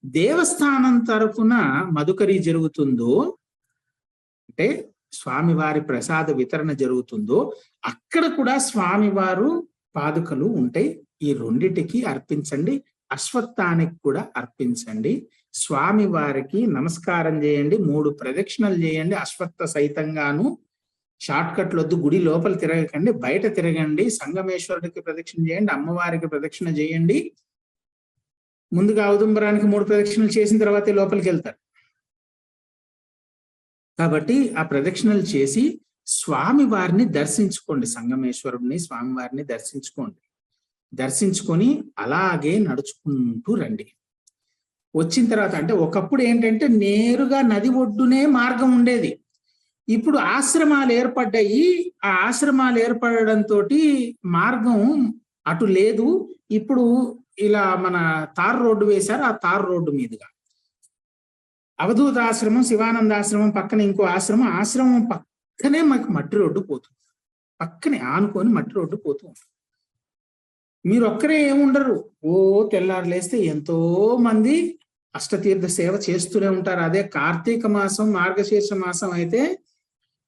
దేవస్థానం తరఫున మధుకరి జరుగుతుందో, అంటే స్వామివారి ప్రసాద వితరణ జరుగుతుందో, అక్కడ కూడా స్వామివారు పాదుకలు ఉంటాయి. ఈ రెండిటికి అర్పించండి. అశ్వత్థానికి కూడా అర్పించండి. స్వామివారికి నమస్కారం చేయండి. 3 ప్రదక్షిణలు చేయండి. అశ్వత్థ సైతంగాను. షార్ట్ కట్లు వద్దు. గుడి లోపల తిరగకండి, బయట తిరగండి. సంగమేశ్వరుడికి ప్రదక్షిణ చేయండి, అమ్మవారికి ప్రదక్షిణ చేయండి. ముందుగా ఔదుంబరానికి 3 ప్రదక్షిణలు చేసిన తర్వాతే లోపలికి వెళ్తారు. కాబట్టి ఆ ప్రదక్షిణలు చేసి స్వామివారిని దర్శించుకోండి. సంగమేశ్వరుడిని, స్వామివారిని దర్శించుకోండి. దర్శించుకొని అలాగే నడుచుకుంటూ రండి. వచ్చిన తర్వాత అంటే ఒకప్పుడు ఏంటంటే నేరుగా నది ఒడ్డునే మార్గం ఉండేది. ఇప్పుడు ఆశ్రమాలు ఏర్పడ్డాయి. ఆ ఆశ్రమాలు ఏర్పడడంతో మార్గం అటు లేదు. ఇప్పుడు ఇలా మన తార్ రోడ్డు వేశారు. ఆ తార్ రోడ్డు మీదుగా అవధూత ఆశ్రమం, శివానంద ఆశ్రమం పక్కన ఇంకో ఆశ్రమం పక్కనే మాకు మట్టి రోడ్డు పోతుంది. పక్కనే ఆనుకొని మట్టి రోడ్డు పోతూ ఉంటుంది. మీరు ఒక్కరే ఏముండరు, తెల్లారు లేస్తే ఎంతో మంది అష్టతీర్థ సేవ చేస్తూనే ఉంటారు. అదే కార్తీక మాసం, మార్గశీర్ష మాసం అయితే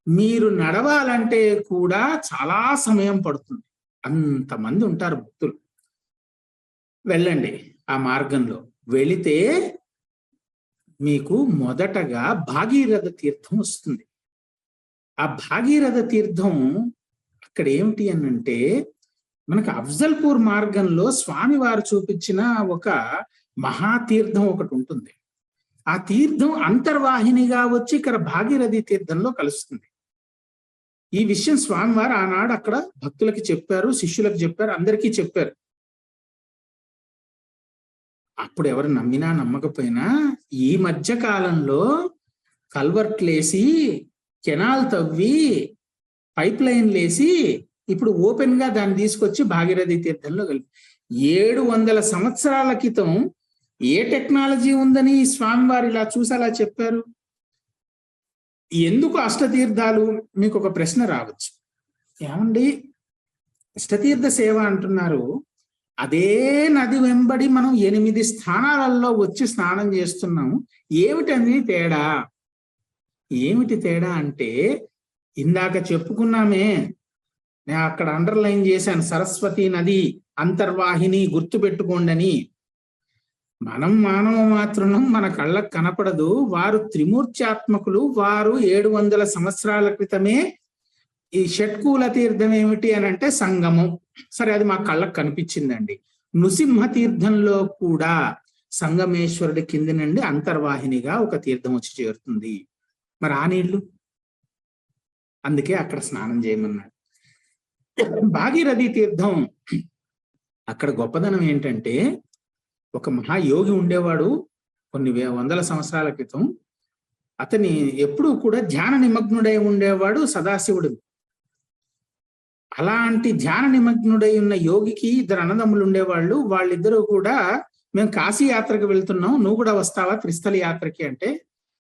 మీరు నడవాలంటే కూడా చాలా సమయం పడుతుంది. అంతమంది ఉంటారు భక్తులు. వెళ్ళండి ఆ మార్గంలో. వెళితే మీకు మొదటగా భాగీరథ తీర్థం వస్తుంది. ఆ భాగీరథ తీర్థం అక్కడ ఏమిటి అనంటే, మనకు అఫ్జల్పూర్ మార్గంలో స్వామివారు చూపించిన ఒక మహాతీర్థం ఒకటి ఉంటుంది. ఆ తీర్థం అంతర్వాహినిగా వచ్చి ఇక్కడ భాగీరథి తీర్థంలో కలుస్తుంది. ఈ విషయం స్వామివారు ఆనాడు అక్కడ భక్తులకి చెప్పారు, శిష్యులకు చెప్పారు, అందరికీ చెప్పారు. అప్పుడు ఎవరు నమ్మినా నమ్మకపోయినా ఈ మధ్య కాలంలో కల్వర్ట్లేసి, కెనాల్ తవ్వి, పైప్ లైన్లేసి ఇప్పుడు ఓపెన్ గా దాన్ని తీసుకొచ్చి భాగీరథి తీర్థంలో కలిపి 700 సంవత్సరాల క్రితం ఏ టెక్నాలజీ ఉందని స్వామివారు ఇలా చూసి అలా చెప్పారు? ఎందుకు అష్టతీర్థాలు? మీకు ఒక ప్రశ్న రావచ్చు, ఏమండి అష్టతీర్థ సేవ అంటున్నారు, అదే నది వెంబడి మనం 8 స్థానాలలో వచ్చి స్నానం చేస్తున్నాము, ఏమిటని తేడా? ఏమిటి తేడా అంటే, ఇందాక చెప్పుకున్నామే, నేను అక్కడ అండర్లైన్ చేశాను, సరస్వతి నది అంతర్వాహిని గుర్తుపెట్టుకోండి అని. మనం మానవ మాతృనం, మన కళ్ళకు కనపడదు. వారు త్రిమూర్త్యాత్మకులు. వారు 700 సంవత్సరాల క్రితమే ఈ షట్కూల తీర్థం ఏమిటి అని అంటే సంగమం. సరే, అది మా కళ్ళకు కనిపించిందండి. నృసింహ తీర్థంలో కూడా సంగమేశ్వరుడి కింది నుండి అంతర్వాహినిగా ఒక తీర్థం వచ్చి చేరుతుంది. మరి ఆ నీళ్లు, అందుకే అక్కడ స్నానం చేయమన్నాడు. భాగీరథి తీర్థం అక్కడ గొప్పదనం ఏంటంటే, ఒక మహాయోగి ఉండేవాడు కొన్ని వందల సంవత్సరాల క్రితం. అతని ఎప్పుడూ కూడా ధ్యాన నిమగ్నుడై ఉండేవాడు సదాశివుడు. అలాంటి ధ్యాన నిమగ్నుడై ఉన్న యోగికి 2 అన్నదమ్ములు ఉండేవాళ్ళు. వాళ్ళిద్దరూ కూడా, మేము కాశీ యాత్రకు వెళ్తున్నాం, నువ్వు కూడా వస్తావా త్రిస్థలి యాత్రకి అంటే,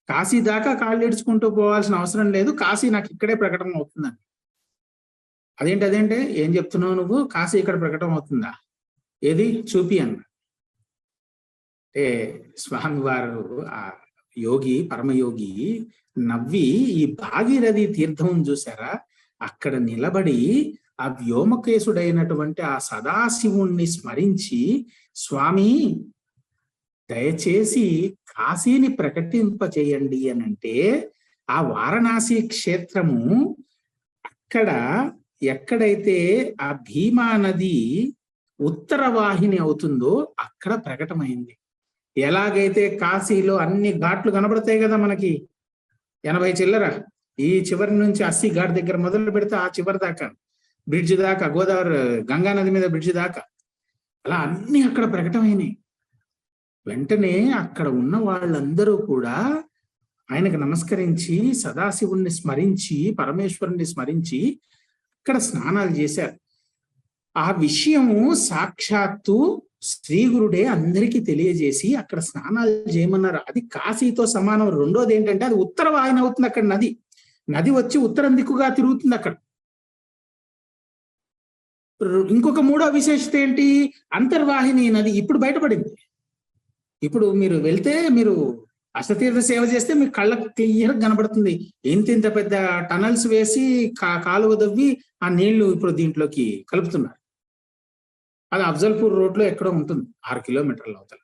కాశీ దాకా కాళ్ళు ఇడుచుకుంటూ పోవాల్సిన అవసరం లేదు, కాశీ నాకు ఇక్కడే ప్రకటన అవుతుందని. అదేంటే ఏం చెప్తున్నావు నువ్వు, కాశీ ఇక్కడ ప్రకటన అవుతుందా, ఏది చూపి అన్న. అంటే స్వామివారు ఆ యోగి, పరమయోగి నవ్వి, ఈ భాగీరథి తీర్థం చూసారా, అక్కడ నిలబడి ఆ వ్యోమకేశుడైనటువంటి ఆ సదాశివుణ్ణి స్మరించి, స్వామి దయచేసి కాశీని ప్రకటింపచేయండి అని అంటే, ఆ వారణాసి క్షేత్రము అక్కడ ఎక్కడైతే ఆ భీమా నది ఉత్తర వాహిని అవుతుందో అక్కడ ప్రకటమైంది. ఎలాగైతే కాశీలో అన్ని ఘాట్లు కనబడతాయి కదా మనకి, 80 చిల్లర, ఈ చివరి నుంచి 80 ఘాట్ దగ్గర మొదలు పెడితే ఆ చివరి దాకా, బ్రిడ్జ్ దాకా, గోదావరి గంగా నది మీద బ్రిడ్జ్ దాకా, అలా అన్ని అక్కడ ప్రకటమైనాయి. వెంటనే అక్కడ ఉన్న వాళ్ళందరూ కూడా ఆయనకు నమస్కరించి, సదాశివుణ్ణి స్మరించి, పరమేశ్వరుణ్ణి స్మరించి అక్కడ స్నానాలు చేశారు. ఆ విషయము సాక్షాత్తు శ్రీగురుడే అందరికీ తెలియజేసి అక్కడ స్నానాలు చేయమన్నారు. అది కాశీతో సమానం. రెండోది ఏంటంటే, అది ఉత్తర వాహిని అవుతుంది. అక్కడ నది వచ్చి ఉత్తరం దిక్కుగా తిరుగుతుంది అక్కడ. ఇంకొక మూడో విశేషత ఏంటి, అంతర్వాహిని నది ఇప్పుడు బయటపడింది. ఇప్పుడు మీరు వెళ్తే, మీరు అష్టతీర్థ సేవ చేస్తే మీకు కళ్ళకు క్లియర్ కనబడుతుంది. ఇంత పెద్ద టనల్స్ వేసి కాలువ దవ్వి ఆ నీళ్లు ఇప్పుడు దీంట్లోకి కలుపుతున్నారు. అది అఫ్జల్పూర్ రోడ్ లో ఎక్కడో ఉంటుంది, 6 కిలోమీటర్ల అవతల.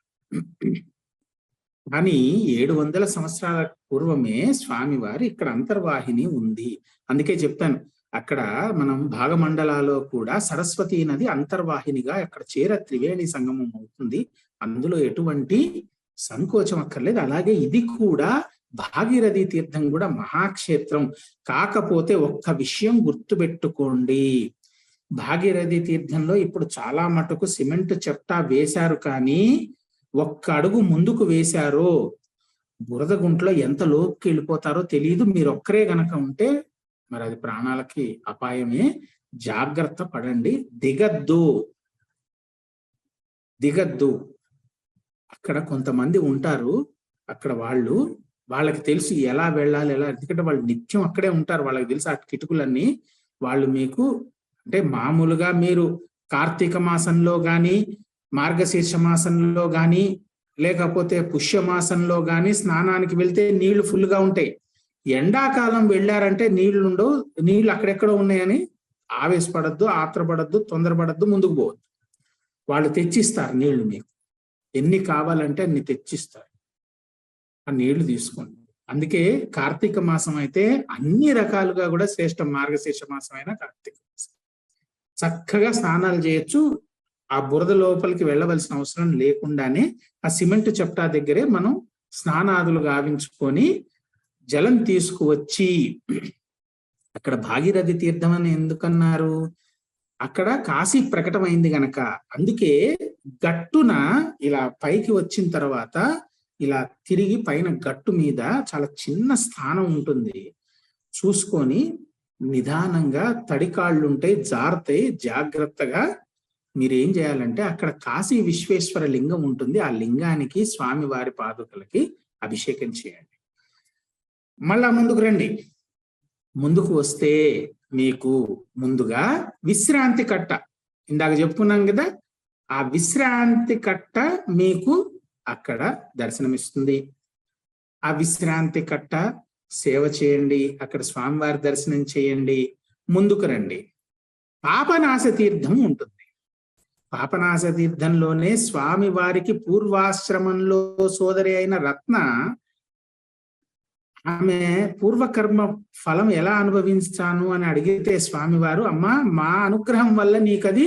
కానీ 700 సంవత్సరాల పూర్వమే స్వామివారి ఇక్కడ అంతర్వాహిని ఉంది. అందుకే చెప్పాను, అక్కడ మనం భాగమండలాలో కూడా సరస్వతి నది అంతర్వాహినిగా అక్కడ త్రివేణి సంగమం అవుతుంది. అందులో ఎటువంటి సంకోచం అక్కర్లేదు. అలాగే ఇది కూడా భాగీరథి తీర్థం కూడా మహాక్షేత్రం. కాకపోతే ఒక్క విషయం గుర్తుపెట్టుకోండి, భాగీరథి తీర్థంలో ఇప్పుడు చాలా మటుకు సిమెంట్ చెప్తా వేశారు, కానీ ఒక్క అడుగు ముందుకు వేశారో బురద గుంట్లో ఎంత లోపుకి వెళ్ళిపోతారో తెలియదు. మీరు ఒక్కరే గనక ఉంటే మరి అది ప్రాణాలకి అపాయమే. జాగ్రత్త పడండి, దిగద్దు. అక్కడ కొంతమంది ఉంటారు, అక్కడ వాళ్ళు వాళ్ళకి తెలుసు ఎలా వెళ్ళాలి, ఎలా, ఎందుకంటే వాళ్ళు నిత్యం అక్కడే ఉంటారు, వాళ్ళకి తెలుసు ఆ కిటుకులన్నీ. వాళ్ళు మీకు అంటే మామూలుగా మీరు కార్తీక మాసంలో కానీ, మార్గశీర్ష మాసంలో కానీ, లేకపోతే పుష్యమాసంలో కానీ స్నానానికి వెళ్తే నీళ్లు ఫుల్గా ఉంటాయి. ఎండాకాలం వెళ్ళారంటే నీళ్లు ఉండవు, నీళ్లు అక్కడెక్కడో ఉన్నాయని ఆవేశపడద్దు, ఆత్రపడద్దు, తొందరపడద్దు, ముందుకు పోవద్దు. వాళ్ళు తెచ్చిస్తారు నీళ్లు, మీకు ఎన్ని కావాలంటే అన్ని తెచ్చిస్తారు, ఆ నీళ్లు తీసుకోండి. అందుకే కార్తీక మాసం అయితే అన్ని రకాలుగా కూడా శ్రేష్టం. మార్గశీర్ష మాసం అయినా కార్తీక మాసం చక్కగా స్నానాలు చేయొచ్చు. ఆ బురద లోపలికి వెళ్ళవలసిన అవసరం లేకుండానే ఆ సిమెంట్ చెప్టా దగ్గరే మనం స్నానాదులు గావించుకొని జలం తీసుకువచ్చి, అక్కడ భాగీరథి తీర్థం అని ఎందుకన్నారు, అక్కడ కాశీ ప్రకటమైంది గనక. అందుకే గట్టున ఇలా పైకి వచ్చిన తర్వాత ఇలా తిరిగి పైన గట్టు మీద చాలా చిన్న స్థానం ఉంటుంది, చూసుకొని నిదానంగా తడికాళ్ళుంటాయి, జారుతాయి, జాగ్రత్తగా మీరేం చేయాలంటే అక్కడ కాశీ విశ్వేశ్వర లింగం ఉంటుంది, ఆ లింగానికి స్వామివారి పాదుకలకి అభిషేకం చేయండి. మళ్ళా ముందుకు రండి. ముందుకు వస్తే మీకు ముందుగా విశ్రాంతి కట్ట, ఇందాక చెప్పుకున్నాం కదా, ఆ విశ్రాంతి కట్ట మీకు అక్కడ దర్శనమిస్తుంది. ఆ విశ్రాంతి కట్ట సేవ చేయండి, అక్కడ స్వామివారి దర్శనం చేయండి. ముందుకు రండి. పాపనాశ తీర్థం ఉంటుంది. పాపనాశ తీర్థంలోనే స్వామివారికి పూర్వాశ్రమంలో సోదరి అయిన రత్న, ఆమె పూర్వకర్మ ఫలం ఎలా అనుభవించాను అని అడిగితే స్వామివారు, అమ్మా మా అనుగ్రహం వల్ల నీకది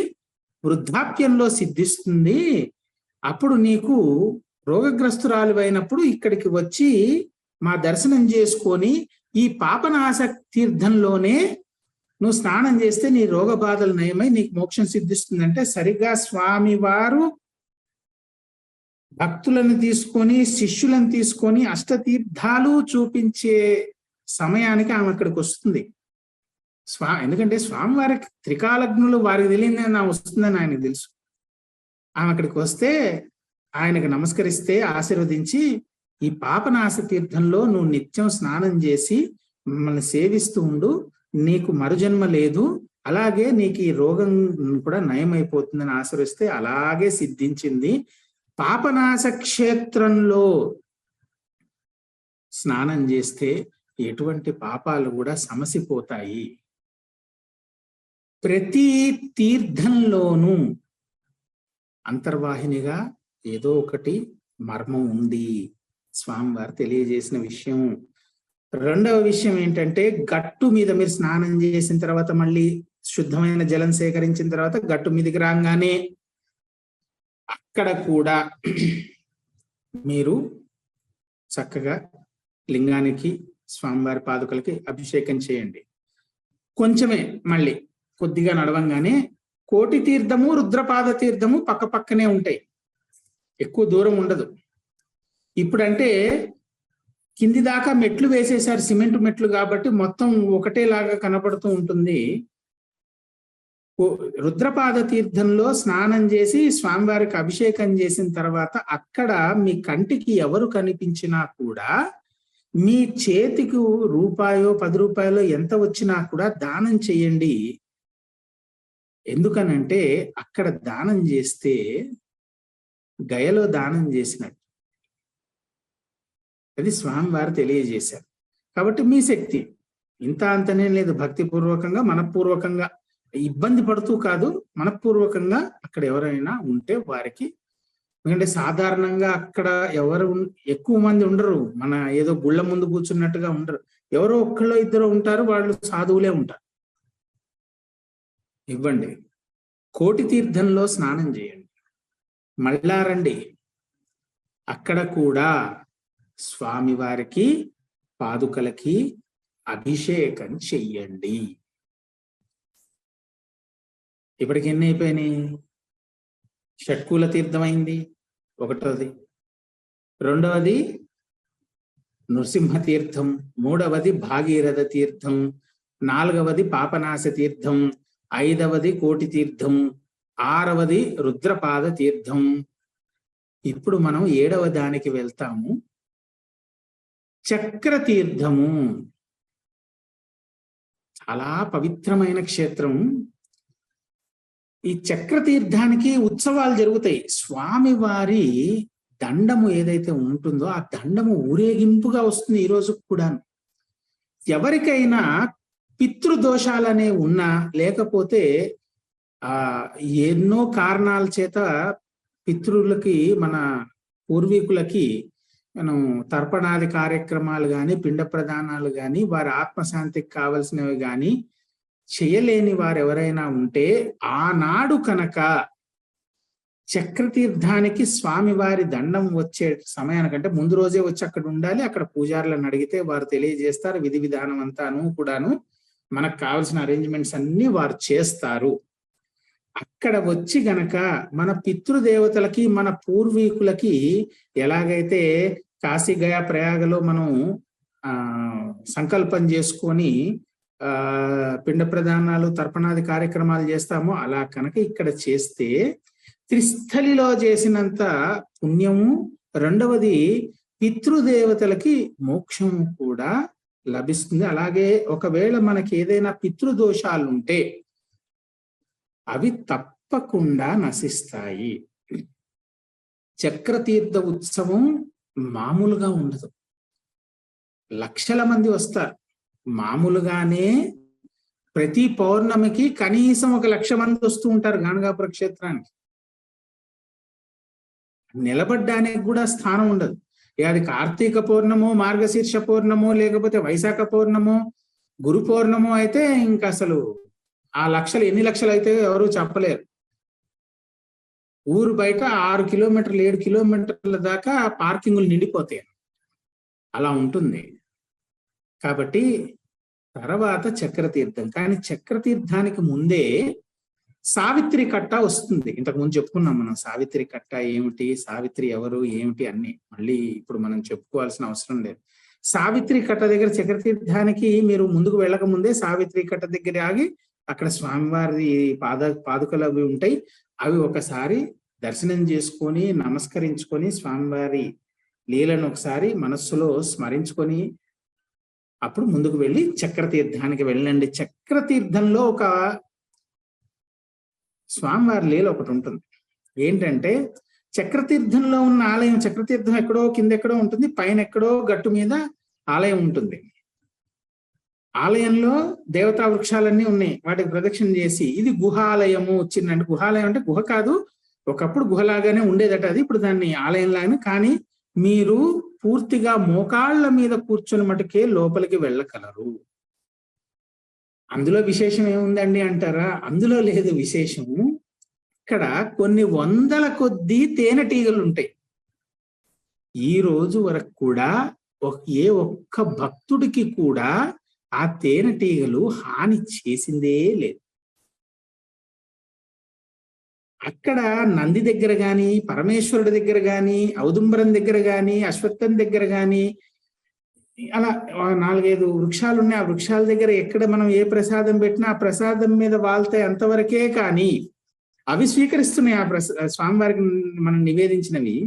వృద్ధాప్యంలో సిద్ధిస్తుంది, అప్పుడు నీకు రోగగ్రస్తురాలు అయినప్పుడు ఇక్కడికి వచ్చి మా దర్శనం చేసుకొని ఈ పాపనాశ తీర్థంలోనే నువ్వు స్నానం చేస్తే నీ రోగ బాధలు నయమై నీకు మోక్షం సిద్ధిస్తుందంటే, సరిగ్గా స్వామివారు భక్తులను తీసుకొని శిష్యులను తీసుకొని అష్టతీర్థాలు చూపించే సమయానికి ఆమె అక్కడికి వస్తుంది. ఎందుకంటే స్వామివారికి త్రికాలగ్నులు వారికి తెలియదని నా వస్తుందని ఆయనకు తెలుసు. ఆమె అక్కడికి వస్తే ఆయనకు నమస్కరిస్తే ఆశీర్వదించి, ఈ పాపనాశ తీర్థంలో నువ్వు నిత్యం స్నానం చేసి మమ్మల్ని సేవిస్తూ ఉండు, నీకు మరుజన్మ లేదు, అలాగే నీకు ఈ రోగం కూడా నయమైపోతుందని ఆశీర్వదిస్తే అలాగే సిద్ధించింది. పాపనాశ క్షేత్రంలో స్నానం చేస్తే ఎటువంటి పాపాలు కూడా సమసిపోతాయి. ప్రతి తీర్థంలోనూ అంతర్వాహినిగా ఏదో ఒకటి మర్మం ఉంది, స్వామివారు తెలియజేసిన విషయం. రెండవ విషయం ఏంటంటే, గట్టు మీద మీరు స్నానం చేసిన తర్వాత మళ్ళీ శుద్ధమైన జలం సేకరించిన తర్వాత గట్టు మీదకి రాగానే అక్కడ కూడా మీరు చక్కగా లింగానికి స్వామివారి పాదుకలకి అభిషేకం చేయండి. కొంచెమే మళ్ళీ కొద్దిగా నడవంగానే కోటి తీర్థము, రుద్రపాద తీర్థము పక్క పక్కనే ఉంటాయి, ఎక్కువ దూరం ఉండదు. ఇప్పుడంటే కింది దాకా మెట్లు వేసేసారు, సిమెంట్ మెట్లు కాబట్టి మొత్తం ఒకటేలాగా కనపడుతూ ఉంటుంది. రుద్రపాద తీర్థంలో స్నానం చేసి స్వామివారికి అభిషేకం చేసిన తర్వాత అక్కడ మీ కంటికి ఎవరు కనిపించినా కూడా మీ చేతికి రూపాయో 10 రూపాయలో ఎంత వచ్చినా కూడా దానం చేయండి. ఎందుకనంటే అక్కడ దానం చేస్తే గయలో దానం చేసినట్టు, అది స్వామివారు తెలియజేశారు. కాబట్టి మీ శక్తి ఇంత అంతనే లేదు, భక్తిపూర్వకంగా మనపూర్వకంగా, ఇబ్బంది పడుతూ కాదు, మనపూర్వకంగా అక్కడ ఎవరైనా ఉంటే వారికి, ఎందుకంటే సాధారణంగా అక్కడ ఎవరు ఎక్కువ మంది ఉండరు, మన ఏదో గుళ్ళ ముందు కూర్చున్నట్టుగా ఉండరు, ఎవరో ఒక్కళ్ళో ఇద్దరు ఉంటారు, వాళ్ళు సాధువులే ఉంటారు. ఇవ్వండి. కోటి తీర్థంలో స్నానం చేయండి, మళ్ళా రండి, అక్కడ కూడా స్వామివారికి పాదుకలకి అభిషేకం చెయ్యండి. ఇప్పటికి ఎన్ని అయిపోయినాయి? షట్కూల తీర్థం అయింది ఒకటోది, రెండవది నృసింహ తీర్థం, మూడవది భాగీరథ తీర్థం, నాలుగవది పాపనాశ తీర్థం, ఐదవది కోటి తీర్థం, ఆరవది రుద్రపాద తీర్థం. ఇప్పుడు మనం 7వ దానికి వెళ్తాము. చక్ర తీర్థము చాలా పవిత్రమైన క్షేత్రం. ఈ చక్ర తీర్థానికి ఉత్సవాలు జరుగుతాయి. స్వామివారి దండము ఏదైతే ఉంటుందో ఆ దండము ఊరేగింపుగా వస్తుంది ఈ రోజు కూడా. ఎవరికైనా పితృదోషాలనే ఉన్నా, లేకపోతే ఎన్నో కారణాల చేత పితృలకి, మన పూర్వీకులకి మనం తర్పణాది కార్యక్రమాలు కానీ, పిండ ప్రదానాలు కానీ, వారి ఆత్మశాంతికి కావలసినవి కానీ చేయలేని వారు ఎవరైనా ఉంటే, ఆనాడు కనుక చక్రతీర్థానికి స్వామివారి దండం వచ్చే సమయానికంటే ముందు రోజే వచ్చి అక్కడ ఉండాలి. అక్కడ పూజారులను అడిగితే వారు తెలియజేస్తారు. విధి విధానం అంతాను కూడాను మనకు కావాల్సిన అరేంజ్మెంట్స్ అన్ని వారు చేస్తారు. అక్కడ వచ్చి గనక మన పితృదేవతలకి, మన పూర్వీకులకి ఎలాగైతే కాశీ గయా ప్రయాగలో మనం సంకల్పం చేసుకొని పిండ ప్రదానాలు, తర్పణాది కార్యక్రమాలు చేస్తామో, అలా కనుక ఇక్కడ చేస్తే త్రిస్థలిలో చేసినంత పుణ్యము, రెండవది పితృదేవతలకి మోక్షం కూడా లభిస్తుంది. అలాగే ఒకవేళ మనకి ఏదైనా పితృదోషాలు ఉంటే అవి తప్పకుండా నశిస్తాయి. చక్రతీర్థ ఉత్సవం మామూలుగా ఉండదు. లక్షల మంది వస్తారు. మామూలుగానే ప్రతి పౌర్ణమికి కనీసం 1,00,000 మంది వస్తూ ఉంటారు గాణగాపుర క్షేత్రానికి. నిలబడ్డానికి కూడా స్థానం ఉండదు. అది కార్తీక పౌర్ణమో, మార్గశీర్ష పౌర్ణమో, లేకపోతే వైశాఖ పౌర్ణమో, గురు పౌర్ణమో అయితే ఇంకా అసలు ఆ లక్షలు ఎన్ని లక్షలు అయితే ఎవరు చెప్పలేరు. ఊరు బయట 6 కిలోమీటర్లు 7 కిలోమీటర్ల దాకా పార్కింగులు నిండిపోతాయి. అలా ఉంటుంది. కాబట్టి తర్వాత చక్రతీర్థం. కానీ చక్రతీర్థానికి ముందే సావిత్రి కట్ట వస్తుంది. ఇంతకు ముందు చెప్పుకున్నాం మనం సావిత్రి కట్ట ఏమిటి, సావిత్రి ఎవరు, ఏమిటి అన్ని. మళ్ళీ ఇప్పుడు మనం చెప్పుకోవాల్సిన అవసరం లేదు. సావిత్రి కట్ట దగ్గర చక్రతీర్థానికి మీరు ముందుకు వెళ్ళక ముందే సావిత్రి కట్ట దగ్గర ఆగి అక్కడ స్వామివారి పాదుకలు అవి ఉంటాయి. అవి ఒకసారి దర్శనం చేసుకొని, నమస్కరించుకొని, స్వామివారి లీలను ఒకసారి మనస్సులో స్మరించుకొని అప్పుడు ముందుకు వెళ్ళి చక్రతీర్థానికి వెళ్ళండి. చక్రతీర్థంలో ఒక స్వామివారి లీల ఒకటి ఉంటుంది. ఏంటంటే చక్రతీర్థంలో ఉన్న ఆలయం, చక్రతీర్థం ఎక్కడో కిందెక్కడో ఉంటుంది, పైన ఎక్కడో గట్టు మీద ఆలయం ఉంటుంది. ఆలయంలో దేవతా వృక్షాలన్నీ ఉన్నాయి. వాటికి ప్రదక్షిణ చేసి ఇది గుహాలయము వచ్చిందంటే, గుహాలయం అంటే గుహ కాదు, ఒకప్పుడు గుహలాగానే ఉండేదట అది, ఇప్పుడు దాన్ని ఆలయంలాగానే. కానీ మీరు పూర్తిగా మోకాళ్ళ మీద కూర్చొని మటుకే లోపలికి వెళ్ళగలరు. అందులో విశేషం ఏముందండి అంటారా? అందులో లేదు విశేషము. ఇక్కడ కొన్ని వందల కొద్దీ తేనెటీగలు ఉంటాయి. ఈ రోజు వరకు కూడా ఏ ఒక్క భక్తుడికి కూడా ఆ తేనెటీగలు హాని చేసిందే లేదు. అక్కడ నంది దగ్గర గాని, పరమేశ్వరుడి దగ్గర గాని, ఔదుంబరం దగ్గర గాని, అశ్వత్థం దగ్గర గాని, అలా 4-5 వృక్షాలు ఉన్నాయి. ఆ వృక్షాల దగ్గర ఎక్కడ మనం ఏ ప్రసాదం పెట్టినా ఆ ప్రసాదం మీద వాళ్తాయి అంతవరకే. కానీ అవి స్వీకరిస్తున్నాయి ఆ స్వామివారికి మనం నివేదించినవి.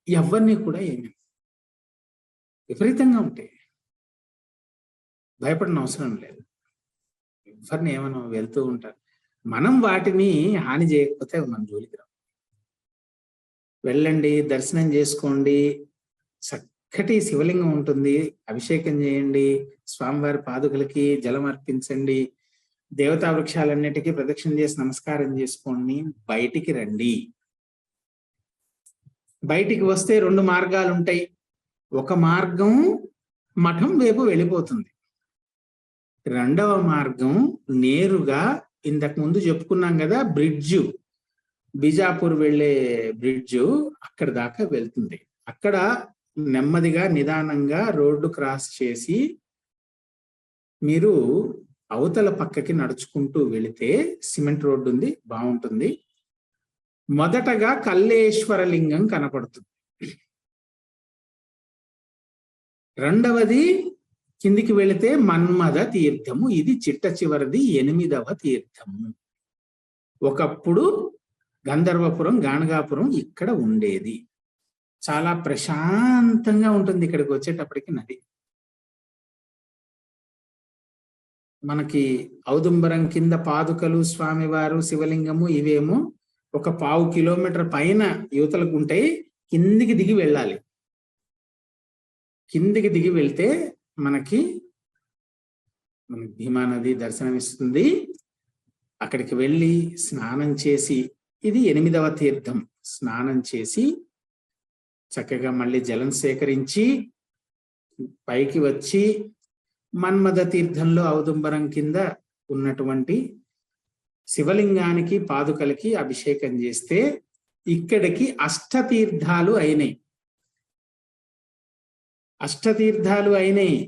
ఎవరిని కూడా ఏమి విపరీతంగా ఉంటాయి. భయపడిన అవసరం లేదు. ఎవరిని ఏమన్నా వెళ్తూ ఉంటారు. మనం వాటిని హాని చేయకపోతే మన జోలికి రావు. వెళ్ళండి, దర్శనం చేసుకోండి. చక్కటి శివలింగం ఉంటుంది, అభిషేకం చేయండి, స్వామివారి పాదుకలకి జలం అర్పించండి, దేవతా వృక్షాలన్నిటికీ ప్రదక్షిణ చేసి నమస్కారం చేసుకోండి, బయటికి రండి. బయటికి వస్తే 2 మార్గాలు ఉంటాయి. ఒక మార్గం మఠం వైపు వెళ్ళిపోతుంది. రెండవ మార్గం నేరుగా ఇంతకు ముందు చెప్పుకున్నాం కదా, బ్రిడ్జు, బిజాపూర్ వెళ్ళే బ్రిడ్జు అక్కడ దాకా వెళ్తుంది. అక్కడ నెమ్మదిగా నిదానంగా రోడ్డు క్రాస్ చేసి మీరు అవతల పక్కకి నడుచుకుంటూ వెళితే సిమెంట్ రోడ్డు ఉంది, బాగుంటుంది. మొదటగా కల్లేశ్వర లింగం కనపడుతుంది. రెండవది కిందికి వెళితే మన్మథ తీర్థము. ఇది చిట్ట చివరిది 8వ తీర్థము. ఒకప్పుడు గంధర్వపురం, గాణగాపురం ఇక్కడ ఉండేది. చాలా ప్రశాంతంగా ఉంటుంది ఇక్కడికి వచ్చేటప్పటికి నది. మనకి ఔదుంబరం కింద పాదుకలు, స్వామివారు, శివలింగము ఇవేమో ఒక 1/2 కిలోమీటర్ పైన యువతలకు ఉంటాయి. కిందికి దిగి వెళ్ళాలి. కిందికి దిగి వెళ్తే మనకి భీమా నది దర్శనమిస్తుంది. అక్కడికి వెళ్ళి స్నానం చేసి, ఇది 8వ తీర్థం, స్నానం చేసి చక్కగా మళ్ళీ జలం సేకరించి పైకి వచ్చి మన్మథ తీర్థంలో ఔదుంబరం కింద ఉన్నటువంటి శివలింగానికి, పాదుకలకి అభిషేకం చేస్తే ఇక్కడికి అష్టతీర్థాలు అయినాయి. అష్టతీర్థాలు అయినాయి.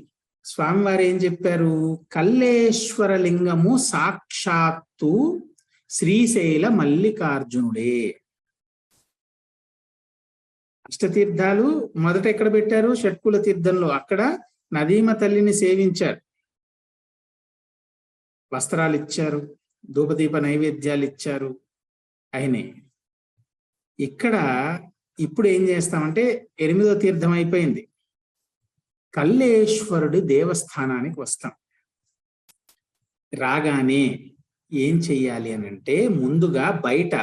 స్వామివారు ఏం చెప్పారు? కల్లేశ్వర లింగము సాక్షాత్తు శ్రీశైల మల్లికార్జునుడే. అష్టతీర్థాలు మొదట ఎక్కడ పెట్టారు? షట్కుల తీర్థంలో. అక్కడ నదీమ తల్లిని సేవించారు, వస్త్రాలు ఇచ్చారు, ధూపదీప నైవేద్యాలు ఇచ్చారు అయినాయి. ఇక్కడ ఇప్పుడు ఏం చేస్తామంటే 8వ తీర్థం అయిపోయింది, కల్లేశ్వరుడి దేవస్థానానికి వస్తాం. రాగానే ఏం చెయ్యాలి అని అంటే, ముందుగా బయట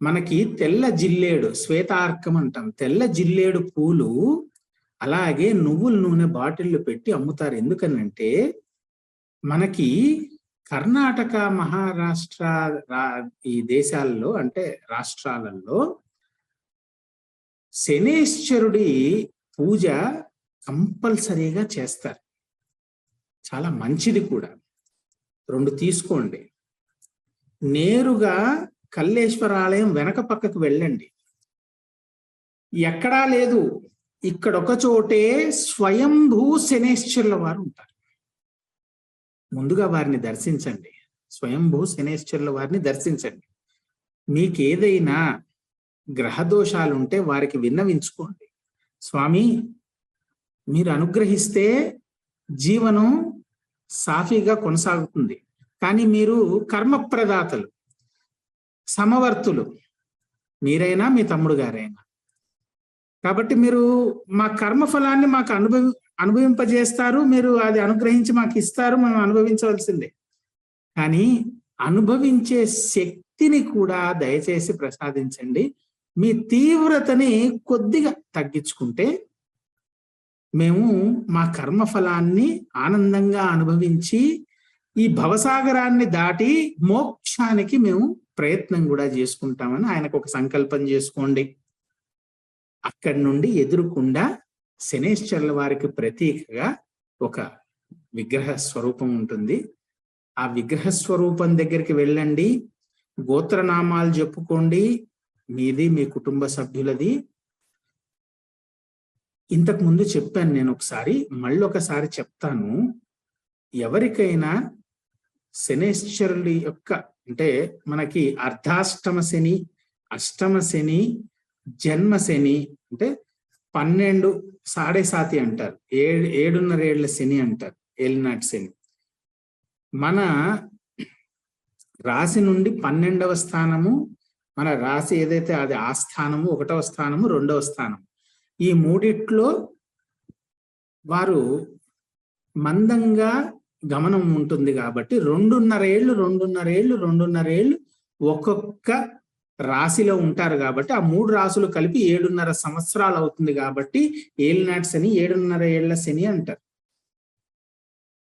మనకి తెల్ల జిల్లేడు, శ్వేతార్కం అంటాం, తెల్ల జిల్లేడు పూలు, అలాగే నువ్వుల నూనె బాటిళ్లు పెట్టి అమ్ముతారు. ఎందుకనంటే మనకి కర్ణాటక, మహారాష్ట్ర ఈ దేశాల్లో అంటే రాష్ట్రాలలో శనేశ్వరుడి పూజ కంపల్సరీగా చేస్తారు. చాలా మంచిది కూడా. 2 తీసుకోండి. నేరుగా కల్లేశ్వర ఆలయం వెనక పక్కకు వెళ్ళండి. ఎక్కడా లేదు, ఇక్కడొక చోటే స్వయంభూ శనేశ్వరుల వారు ఉంటారు. ముందుగా వారిని దర్శించండి, స్వయంభూ శనేశ్వరుల వారిని దర్శించండి. మీకేదైనా గ్రహదోషాలుంటే వారికి విన్నవించుకోండి. స్వామి, మీరు అనుగ్రహిస్తే జీవనం సాఫీగా కొనసాగుతుంది, కానీ మీరు కర్మప్రదాతలు, సమవర్తులు, మీరైనా మీ తమ్ముడు గారైనా. కాబట్టి మీరు మా కర్మఫలాన్ని మాకు అనుభవింపజేస్తారు, మీరు అది అనుగ్రహించి మాకు ఇస్తారు, మేము అనుభవించవలసిందే. కానీ అనుభవించే శక్తిని కూడా దయచేసి ప్రసాదించండి. మీ తీవ్రతని కొద్దిగా తగ్గించుకుంటే మేము మా కర్మఫలాన్ని ఆనందంగా అనుభవించి ఈ భవసాగరాన్ని దాటి మోక్షానికి మేము ప్రయత్నం కూడా చేసుకుంటామని ఆయనకు ఒక సంకల్పం చేసుకోండి. అక్కడి నుండి ఎదురుకుండా శనేశ్వరుల వారికి ప్రతీకగా ఒక విగ్రహ స్వరూపం ఉంటుంది. ఆ విగ్రహ స్వరూపం దగ్గరికి వెళ్ళండి, గోత్రనామాలు చెప్పుకోండి, మీది మీ కుటుంబ సభ్యులది. ఇంతకు ముందు చెప్పాను నేను ఒకసారి, మళ్ళీ ఒకసారి చెప్తాను. ఎవరికైనా శనేశ్వరుడి యొక్క అంటే మనకి అర్ధాష్టమ శని, అష్టమ శని, జన్మ శని అంటే 12 7.5 అంటారు, 7.5 ఏళ్ల శని అంటారు, ఏలినాటి శని. మన రాశి నుండి 12వ స్థానము, మన రాశి ఏదైతే అది ఆ స్థానము, 1వ స్థానము, 2వ స్థానం, ఈ మూడిట్లో వారు మందంగా గమనం ఉంటుంది కాబట్టి 2.5 ఏళ్ళు ఒక్కొక్క రాశిలో ఉంటారు కాబట్టి ఆ 3 రాశులు కలిపి 7.5 సంవత్సరాలు అవుతుంది కాబట్టి ఏలినాటి శని, 7.5 ఏళ్ల శని అంటారు.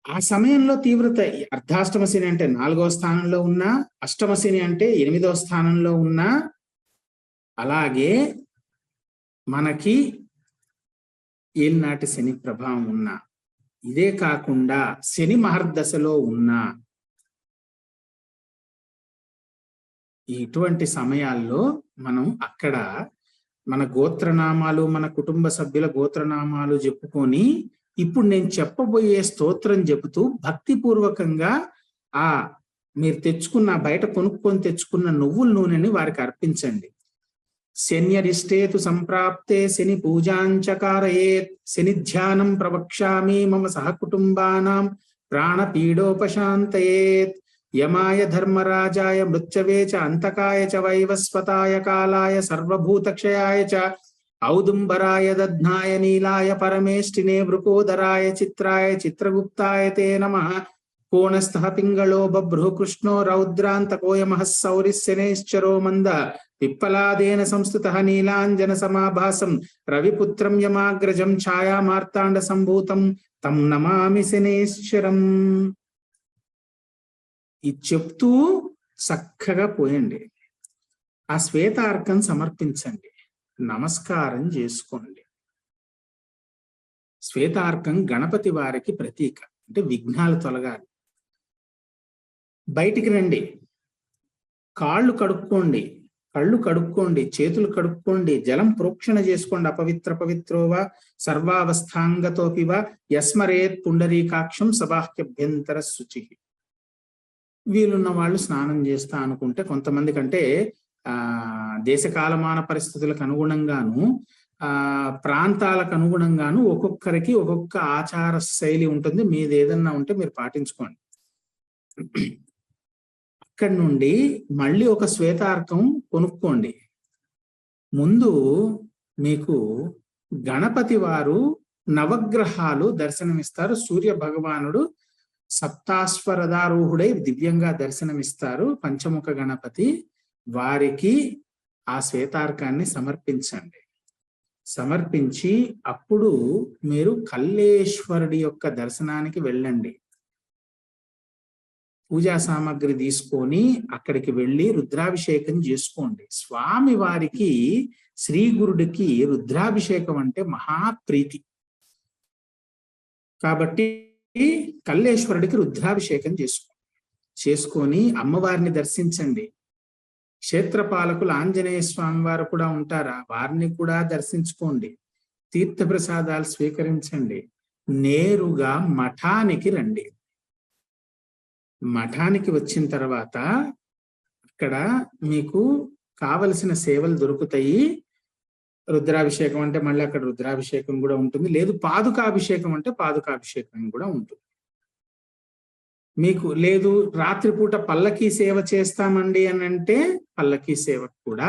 ఆ సమయంలో తీవ్రత అర్ధాష్టమ శని అంటే 4వ స్థానంలో ఉన్నా, అష్టమ శని అంటే 8వ స్థానంలో ఉన్నా, అలాగే మనకి ఏలినాటి శని ప్రభావం ఉన్నా, ఇదే కాకుండా శని మహర్దశలో ఉన్నా, ఇటువంటి సమయాల్లో మనం అక్కడ మన గోత్రనామాలు, మన కుటుంబ సభ్యుల గోత్రనామాలు చెప్పుకొని, ఇప్పుడు నేను చెప్పబోయే స్తోత్రం చెబుతూ భక్తిపూర్వకంగా ఆ మీరు తెచ్చుకున్న, బయట కొనుక్కొని తెచ్చుకున్న నువ్వుల నూనెని వారికి అర్పించండి. శన్యరిష్టేతు సంప్రాప్తే శని పూజాంచకారయేత్, శని ధ్యానం ప్రవక్ష్యామి మమ సహకుటుంబానాం ప్రాణపీడోపశాంతయేత్. యమాయ ధర్మరాజాయ మృత్యవే చ అంతకాయ చ వైవస్వతాయ కాలాయ సర్వభూతక్షయాయ చ ఔదుంబరాయ దధ్నాయ నీలాయ పరమేష్టినే వృకోదరాయ చిత్రాయ చిత్రగుప్తాయ తే నమః. కోణస్థః పింగళో బభ్రుః కృష్ణో రౌద్రాంతకోయమః సౌరిశనేశ్చరో మంద పిప్పలాదేన సంస్థితః నీలాంజన సమాభాసం రవిపుత్రం యమాగ్రజం ఛాయామార్తాండ సంభూతం తం నమామి శనేశ్వరం. ఇది చెప్తూ చక్కగా పోయండి. ఆ శ్వేతార్కం సమర్పించండి, నమస్కారం చేసుకోండి. శ్వేతార్కం గణపతి వారికి ప్రతీక, అంటే విఘ్నాలు తొలగాలి. బయటికి రండి, కాళ్ళు కడుక్కోండి, కళ్ళు కడుక్కోండి, చేతులు కడుక్కోండి, జలం ప్రోక్షణ చేసుకోండి. అపవిత్ర పవిత్రోవా సర్వావస్థాంగతోపివ యస్మరేత్ పుండరీకాక్షం సబాహ్యభ్యంతర శుచి. వీలున్న వాళ్ళు స్నానం చేస్తా అనుకుంటే, కొంతమంది కంటే దేశకాలమాన పరిస్థితులకు అనుగుణంగాను ప్రాంతాలకు అనుగుణంగాను ఒక్కొక్కరికి ఒక్కొక్క ఆచార శైలి ఉంటుంది. మీది ఏదన్నా ఉంటే మీరు పాటించుకోండి. అక్కడి నుండి మళ్ళీ ఒక శ్వేతార్కం కొనుక్కోండి. ముందు మీకు గణపతి వారు నవగ్రహాలు దర్శనమిస్తారు. సూర్య భగవానుడు సప్తాశ్వరధారూఢుడై దివ్యంగా దర్శనమిస్తారు. పంచముఖ గణపతి వారికి ఆ శ్వేతార్కాన్ని సమర్పించండి. సమర్పించి అప్పుడు మీరు కల్లేశ్వరుడి యొక్క దర్శనానికి వెళ్ళండి. పూజా సామాగ్రి తీసుకొని అక్కడికి వెళ్ళి రుద్రాభిషేకం చేసుకోండి. స్వామి వారికి శ్రీ గురుడికి రుద్రాభిషేకం అంటే మహాప్రీతి కాబట్టి కల్లేశ్వరుడికి రుద్రాభిషేకం చేసుకొని అమ్మవారిని దర్శించండి. క్షేత్రపాలకులు ఆంజనేయ స్వామి వారు కూడా ఉంటారా, వారిని కూడా దర్శించుకోండి. తీర్థప్రసాదాలు స్వీకరించండి. నేరుగా మఠానికి రండి. మఠానికి వచ్చిన తర్వాత అక్కడ మీకు కావలసిన సేవలు దొరుకుతాయి. రుద్రాభిషేకం అంటే మళ్ళీ అక్కడ రుద్రాభిషేకం కూడా ఉంటుంది. లేదు పాదుకాభిషేకం అంటే పాదుకాభిషేకం కూడా ఉంటుంది. మీకు లేదు రాత్రిపూట పల్లకీ సేవ చేస్తామండి అని అంటే పల్లకీ సేవకు కూడా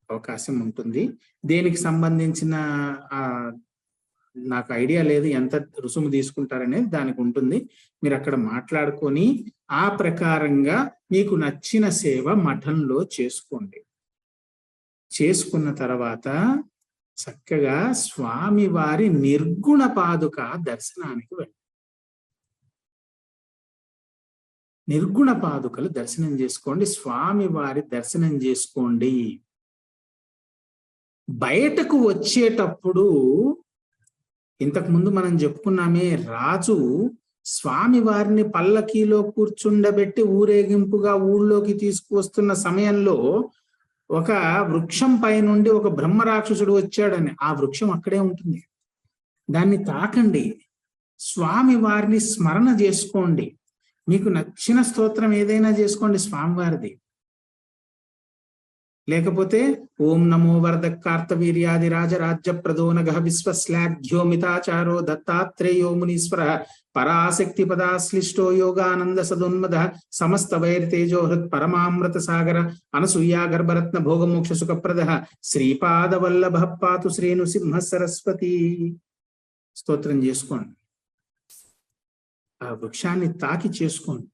అవకాశం ఉంటుంది. దేనికి సంబంధించిన నాకు ఐడియా లేదు, ఎంత రుసుము తీసుకుంటారనేది దానికి ఉంటుంది. మీరు అక్కడ మాట్లాడుకొని ఆ ప్రకారంగా మీకు నచ్చిన సేవ మఠంలో చేసుకోండి. చేసుకున్న తర్వాత చక్కగా స్వామివారి నిర్గుణ పాదుక దర్శనానికి వెళ్ళండి. నిర్గుణ పాదుకలు దర్శనం చేసుకోండి. స్వామివారి దర్శనం చేసుకోండి. బయటకు వచ్చేటప్పుడు ఇంతకు ముందు మనం చెప్పుకున్నామే, రాజు స్వామి వారిని పల్లకీలో కూర్చుండబెట్టి ఊరేగింపుగా ఊళ్ళోకి తీసుకువస్తున్న సమయంలో ఒక వృక్షం పై నుండి ఒక బ్రహ్మరాక్షసుడు వచ్చాడని. ఆ వృక్షం అక్కడే ఉంటుంది, దాన్ని తాకండి. స్వామి వారిని స్మరణ చేసుకోండి. మీకు నచ్చిన స్తోత్రం ఏదైనా చేసుకోండి స్వామివారిది. లేకపోతే ఓం నమో వరద కార్తవీర్యాది రాజరాజ్య ప్రదోనగ విశ్వశ్లాఘ్యో మితాచారో దత్తాత్రేయో మునీశ్వర పరాశక్తి పదాశ్లిష్టో యోగానంద సదోన్మద సమస్త వైర్తేజో హృత్ పరమామృత సాగర అనసూయా గర్భరత్న భోగమోక్ష సుఖప్రద శ్రీపాద వల్లభ పాతు శ్రేణు సింహ సరస్వతి స్తోత్రం చేసుకోండి. ఆ వృక్షాన్ని తాకి చేసుకోండి.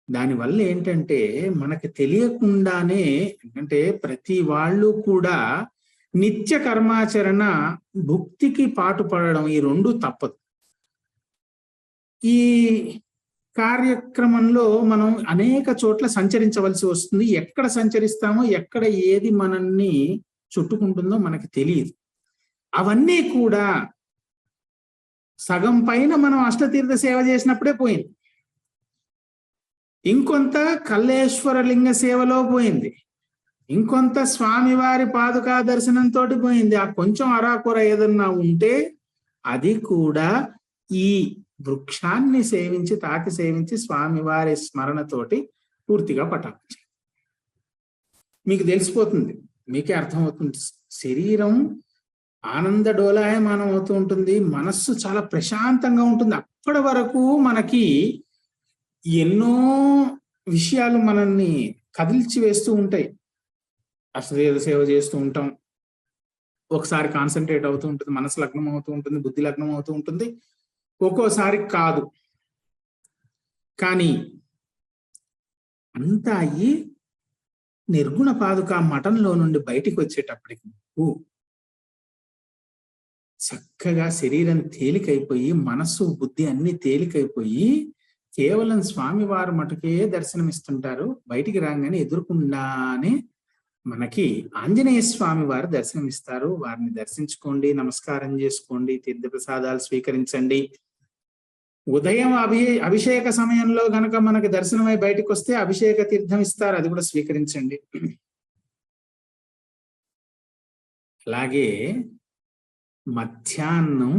దానివల్ల ఏంటంటే మనకి తెలియకుండానే, అంటే ప్రతి వాళ్ళు కూడా నిత్య కర్మాచరణ భుక్తికి పాటుపడడం, ఈ రెండు తప్పదు. ఈ కార్యక్రమంలో మనం అనేక చోట్ల సంచరించవలసి వస్తుంది. ఎక్కడ సంచరిస్తామో, ఎక్కడ ఏది మనల్ని చుట్టుకుంటుందో మనకి తెలియదు. అవన్నీ కూడా సగం పైన మనం అష్టతీర్థ సేవ చేసినప్పుడే పోయింది. ఇంకొంత కల్లేశ్వర లింగ సేవలో పోయింది. ఇంకొంత స్వామివారి పాదుకా దర్శనంతో పోయింది. ఆ కొంచెం అరాకొర ఏదన్నా ఉంటే అది కూడా ఈ వృక్షాన్ని సేవించి, తాకి సేవించి స్వామివారి స్మరణతోటి పూర్తిగా పటాపంచ. మీకు తెలిసిపోతుంది, మీకే అర్థమవుతుంది. శరీరం ఆనంద డోలాయమానం అవుతూ ఉంటుంది, మనస్సు చాలా ప్రశాంతంగా ఉంటుంది. అప్పటి వరకు మనకి ఎన్నో విషయాలు మనల్ని కదిల్చి వేస్తూ ఉంటాయి. అష్టదేవ సేవ చేస్తూ ఉంటాం, ఒకసారి కాన్సన్ట్రేట్ అవుతూ ఉంటుంది, మనసు లగ్నం అవుతూ ఉంటుంది, బుద్ధి లగ్నం అవుతూ ఉంటుంది, ఒక్కోసారి కాదు. కానీ అంతా అయ్యి నిర్గుణ పాదుక మఠంలో నుండి బయటికి వచ్చేటప్పటికి చక్కగా శరీరం తేలికైపోయి, మనస్సు బుద్ధి అన్ని తేలికైపోయి కేవలం స్వామివారు మటుకే దర్శనమిస్తుంటారు. బయటికి రాగానే ఎదురుకుండానే మనకి ఆంజనేయ స్వామి వారు దర్శనమిస్తారు. వారిని దర్శించుకోండి, నమస్కారం చేసుకోండి, తీర్థప్రసాదాలు స్వీకరించండి. ఉదయం అభిషేక సమయంలో గనక మనకి దర్శనమై బయటకు వస్తే అభిషేక తీర్థం ఇస్తారు, అది కూడా స్వీకరించండి. అలాగే మధ్యాహ్నం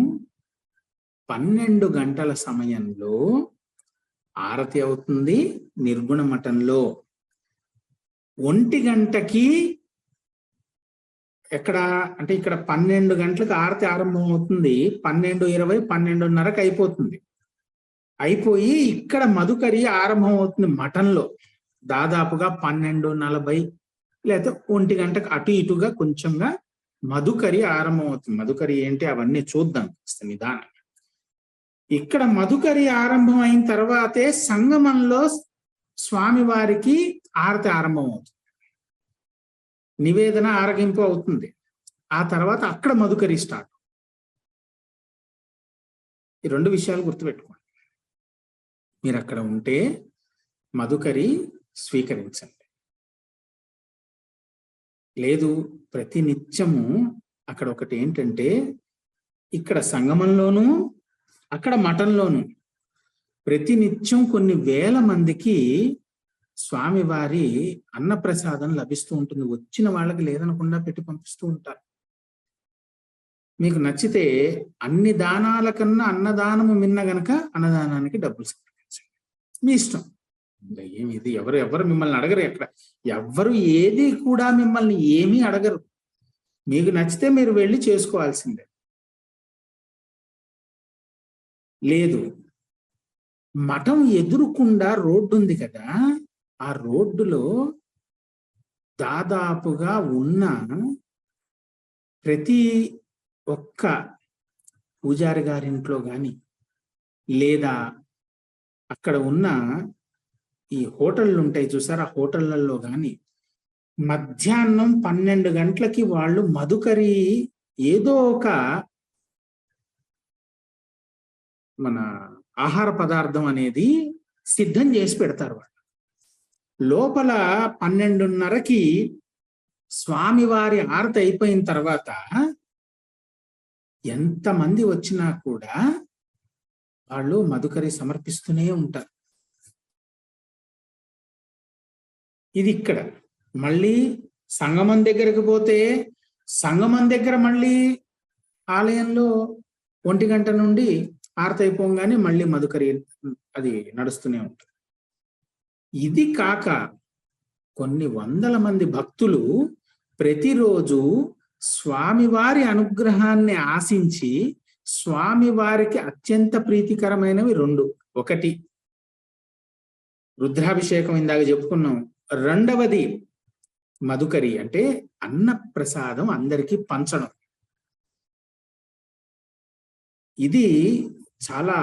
12 గంటల సమయంలో ఆరతి అవుతుంది నిర్గుణ మఠంలో. 1 గంటకి ఎక్కడ అంటే ఇక్కడ 12 గంటలకు ఆరతి ఆరంభం అవుతుంది, 12:20 12:30కి అయిపోతుంది. అయిపోయి ఇక్కడ మధుకరి ఆరంభం అవుతుంది మఠంలో దాదాపుగా 12:40 లేదా 1 గంటకు అటు ఇటుగా కొంచెంగా మధుకరి ఆరంభం అవుతుంది. మధుకరి ఏంటి అవన్నీ చూద్దాం నిదానంగా. ఇక్కడ మధుకరి ఆరంభం అయిన తర్వాతే సంగమంలో స్వామివారికి ఆరతి ఆరంభం అవుతుంది, నివేదన ఆరగింపు అవుతుంది. ఆ తర్వాత అక్కడ మధుకరి స్టార్ట్. ఈ 2 విషయాలు గుర్తుపెట్టుకోండి. మీరు అక్కడ ఉంటే మధుకరి స్వీకరించండి. లేదు ప్రతి నిత్యము అక్కడ ఒకటి ఏంటంటే, ఇక్కడ సంగమంలోనూ అక్కడ మఠంలోనూ ప్రతి నిత్యం కొన్ని వేల మందికి స్వామివారి అన్నప్రసాదం లభిస్తూ ఉంటుంది. వచ్చిన వాళ్ళకి లేదనకుండా పెట్టి పంపిస్తూ ఉంటారు. మీకు నచ్చితే అన్ని దానాల కన్నా అన్నదానము మిన్న గనక అన్నదానానికి డబ్బులు సమర్పించండి, మీ ఇష్టం. ఇది ఎవరు మిమ్మల్ని అడగరు. ఎక్కడ ఎవరు ఏది కూడా మిమ్మల్ని ఏమీ అడగరు. మీకు నచ్చితే మీరు వెళ్ళి చేసుకోవాల్సిందే. లేదు మఠం ఎదురుకుండా రోడ్డు ఉంది కదా, ఆ రోడ్డులో దాదాపుగా ఉన్న ప్రతి ఒక్క పూజారి గారింట్లో కానీ లేదా అక్కడ ఉన్న ఈ హోటళ్ళు ఉంటాయి చూసారా, ఆ హోటళ్లలో కానీ మధ్యాహ్నం 12 గంటలకి వాళ్ళు మధుకరి ఏదో ఒక మన ఆహార పదార్థం అనేది సిద్ధం చేసి పెడతారు. వాళ్ళు లోపల 12:30కి స్వామివారి ఆరతి అయిపోయిన తర్వాత ఎంతమంది వచ్చినా కూడా వాళ్ళు మధుకరి సమర్పిస్తూనే ఉంటారు. ఇది ఇక్కడ. మళ్ళీ సంగమం దగ్గరకు పోతే సంగమం దగ్గర మళ్ళీ ఆలయంలో 1 గంట నుండి ఆరతి అయిపోగానే మళ్ళీ మధుకరి అది నడుస్తూనే ఉంటుంది. ఇది కాక కొన్ని వందల మంది భక్తులు ప్రతిరోజు స్వామివారి అనుగ్రహాన్ని ఆశించి స్వామివారికి అత్యంత ప్రీతికరమైనవి 2. ఒకటి రుద్రాభిషేకం, ఇందాక చెప్పుకున్నాం. 2వది మధుకరి, అంటే అన్న ప్రసాదం అందరికీ పంచడం. ఇది చాలా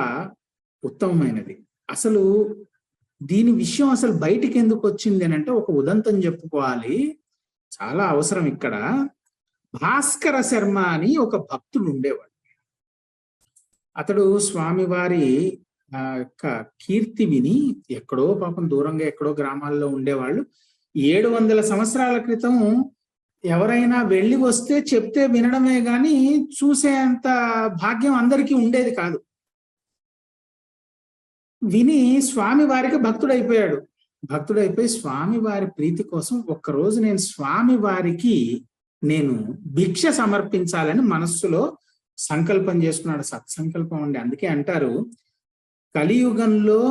ఉత్తమమైనది. అసలు దీని విషయం అసలు బయటికి ఎందుకు వచ్చింది అని అంటే ఒక ఉదంతం చెప్పుకోవాలి, చాలా అవసరం ఇక్కడ. భాస్కర శర్మ అని ఒక భక్తుడు ఉండేవాడు. అతడు స్వామివారి యొక్క కీర్తి విని ఎక్కడో పాపం దూరంగా ఎక్కడో గ్రామాల్లో ఉండేవాళ్ళు. 700 సంవత్సరాల క్రితం ఎవరైనా వెళ్ళి వస్తే చెప్తే వినడమే గాని చూసేంత భాగ్యం అందరికీ ఉండేది కాదు. విని స్వామివారికి భక్తుడైపోయాడు. భక్తుడైపోయి స్వామివారి ప్రీతి కోసం ఒక్కరోజు నేను స్వామివారికి భిక్ష సమర్పించాలని మనస్సులో సంకల్పం చేసుకున్నాడు. సత్సంకల్పం అండి. అందుకే అంటారు కలియుగంలో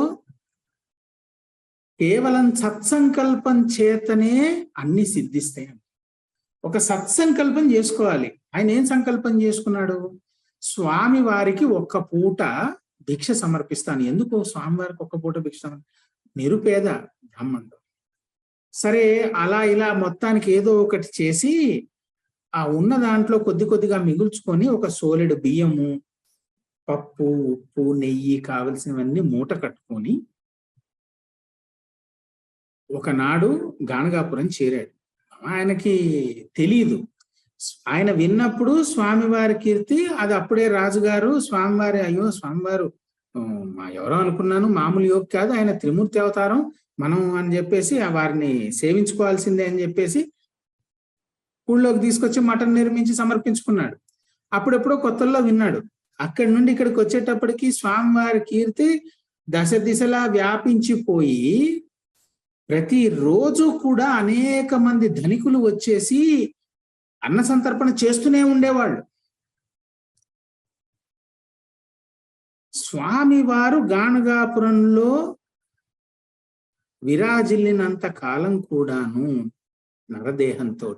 కేవలం సత్సంకల్పం చేతనే అన్ని సిద్ధిస్తాయి. ఒక సత్సంకల్పం చేసుకోవాలి. ఆయన ఏం సంకల్పం చేసుకున్నాడు? స్వామి వారికి ఒక్క పూట భిక్ష సమర్పిస్తాను. ఎందుకు స్వామివారికి ఒక్క పూట భిక్ష? నిరుపేద బ్రాహ్మణుడు. సరే అలా ఇలా మొత్తానికి ఏదో ఒకటి చేసి ఆ ఉన్న దాంట్లో కొద్ది కొద్దిగా మిగుల్చుకొని ఒక సోలెడు బియ్యము, పప్పు, ఉప్పు, నెయ్యి కావలసినవన్నీ మూట కట్టుకొని ఒకనాడు గాణగాపురం చేరాడు. ఆయనకి తెలియదు. ఆయన విన్నప్పుడు స్వామివారి కీర్తి, అది అప్పుడే రాజుగారు స్వామివారి, అయ్యో స్వామివారు ఎవరో అనుకున్నాను, మామూలు యోగి కాదు, ఆయన త్రిమూర్తి అవతారం మనం అని చెప్పేసి వారిని సేవించుకోవాల్సిందే అని చెప్పేసి ఊళ్ళోకి తీసుకొచ్చి మటన్ నిర్మించి సమర్పించుకున్నాడు. అప్పుడెప్పుడో కొత్తల్లో విన్నాడు. అక్కడి నుండి ఇక్కడికి వచ్చేటప్పటికి స్వామివారి కీర్తి దశ దిశలా వ్యాపించిపోయి ప్రతిరోజు కూడా అనేక మంది ధనికులు వచ్చేసి అన్న సంతర్పణ చేస్తూనే ఉండేవాళ్ళు. స్వామివారు గాణగాపురంలో విరాజిల్లినంత కాలం కూడాను నరదేహంతో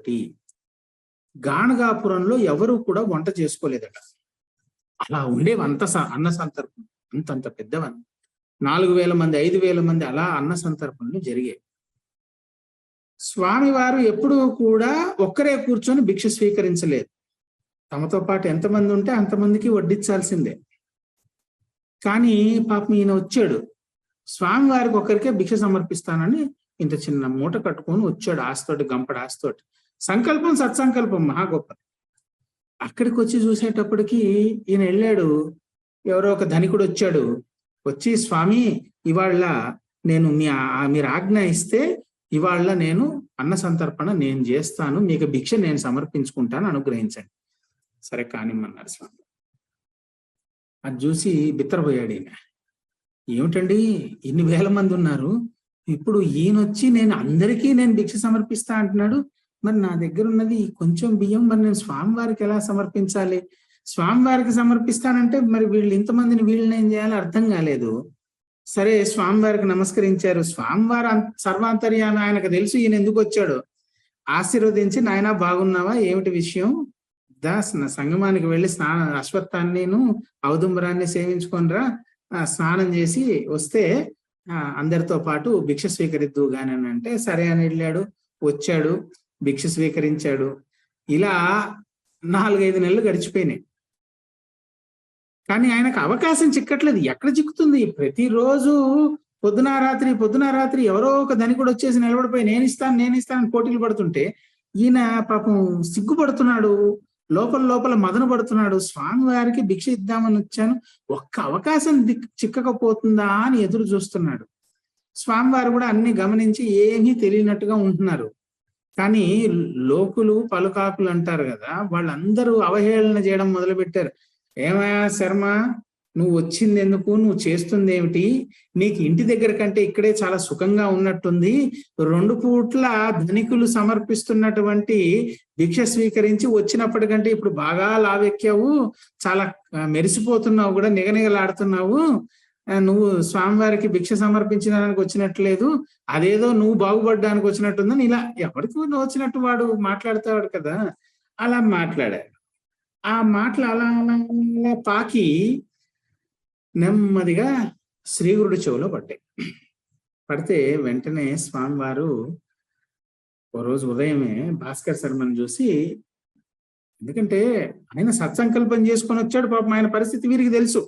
గాణగాపురంలో ఎవరు కూడా వంట చేసుకోలేదట. అలా ఉండేవి అన్న సంతర్పణ, అంతంత పెద్దవన్నీ. 4000 మంది 5000 మంది అలా అన్న సంతర్పణలు జరిగాయి. స్వామివారు ఎప్పుడూ కూడా ఒక్కరే కూర్చొని భిక్ష స్వీకరించలేదు. తమతో పాటు ఎంతమంది ఉంటే అంతమందికి వడ్డించాల్సిందే. కానీ పాపం ఈయన వచ్చాడు, స్వామివారికి ఒక్కరికే భిక్ష సమర్పిస్తానని ఇంత చిన్న మూట కట్టుకొని వచ్చాడు, ఆస్తోటి, గంపడ ఆస్తోటి. సంకల్పం సత్సంకల్పం మహా గొప్ప. అక్కడికి వచ్చి చూసేటప్పటికి ఈయన వెళ్ళాడు. ఎవరో ఒక ధనికుడు వచ్చాడు. వచ్చి, స్వామి ఇవాళ నేను మీరు ఆజ్ఞ ఇస్తే ఇవాళ నేను అన్న సంతర్పణ నేను చేస్తాను, మీకు భిక్ష నేను సమర్పించుకుంటాను, అనుగ్రహించండి. సరే కానిమ్మన్నారు స్వామి. అది చూసి బిత్తరపోయాడు ఈయన. ఏమిటండి ఇన్ని వేల మంది ఉన్నారు, ఇప్పుడు ఈయనొచ్చి అందరికీ నేను భిక్ష సమర్పిస్తా అంటున్నాడు, మరి నా దగ్గర ఉన్నది కొంచెం బియ్యం, మరి నేను స్వామివారికి ఎలా సమర్పించాలి? స్వామివారికి సమర్పిస్తానంటే మరి వీళ్ళు ఇంతమందిని వీళ్ళని ఏం చేయాలో అర్థం కాలేదు. సరే స్వామివారికి నమస్కరించారు. స్వామివారు సర్వాంతర్యామి, ఆయనకు తెలుసు ఈయన ఎందుకు వచ్చాడు. ఆశీర్వదించి, నాయనా బాగున్నావా, ఏమిటి విషయం, సంగమానికి వెళ్ళి అశ్వత్థాన్ని ఔదుంబరాన్ని సేవించుకొనిరా, స్నానం చేసి వస్తే అందరితో పాటు భిక్ష స్వీకరిద్దు గాని అంటే సరే అని వెళ్ళాడు. వచ్చాడు, భిక్ష స్వీకరించాడు. ఇలా 4-5 నెలలు గడిచిపోయినాయి. కానీ ఆయనకు అవకాశం చిక్కట్లేదు. ఎక్కడ చిక్కుతుంది? ప్రతిరోజు పొద్దున రాత్రి ఎవరో ఒక ధనికుడు వచ్చేసి నిలబడిపోయి నేను ఇస్తాను పోటీలు పడుతుంటే ఈయన పాపం సిగ్గుపడుతున్నాడు, లోపల మదన పడుతున్నాడు. స్వామివారికి భిక్ష ఇద్దామని వచ్చాను, ఒక్క అవకాశం చిక్కకపోతుందా అని ఎదురు చూస్తున్నాడు. స్వామివారు కూడా అన్ని గమనించి ఏమీ తెలియనట్టుగా ఉంటున్నారు. కానీ లోకులు పలుకాకులు అంటారు కదా, వాళ్ళందరూ అవహేళన చేయడం మొదలు పెట్టారు. ఏమయ్యా శర్మ, నువ్వు వచ్చింది ఎందుకు, నువ్వు చేస్తుంది ఏమిటి, నీకు ఇంటి దగ్గర కంటే ఇక్కడే చాలా సుఖంగా ఉన్నట్టుంది, 2 పూట్ల ధనికులు సమర్పిస్తున్నటువంటి భిక్ష స్వీకరించి వచ్చినప్పటికంటే ఇప్పుడు బాగా లావెక్కావు, చాలా మెరిసిపోతున్నావు, కూడా నిగనిగలాడుతున్నావు, నువ్వు స్వామివారికి భిక్ష సమర్పించడానికి వచ్చినట్లేదు, అదేదో నువ్వు బాగుపడడానికి వచ్చినట్టుందని ఇలా ఎవరికి వచ్చినట్టు వాడు మాట్లాడతాడు కదా, అలా మాట్లాడాడు. ఆ మాటలు అలా పాకి నెమ్మదిగా శ్రీగురుడి చెవులో పడ్డాయి. పడితే వెంటనే స్వామివారు ఓ రోజు ఉదయమే భాస్కర్ శర్మను చూసి, ఎందుకంటే ఆయన సత్సంకల్పం చేసుకొని వచ్చాడు, పాపం ఆయన పరిస్థితి వీరికి తెలుసు.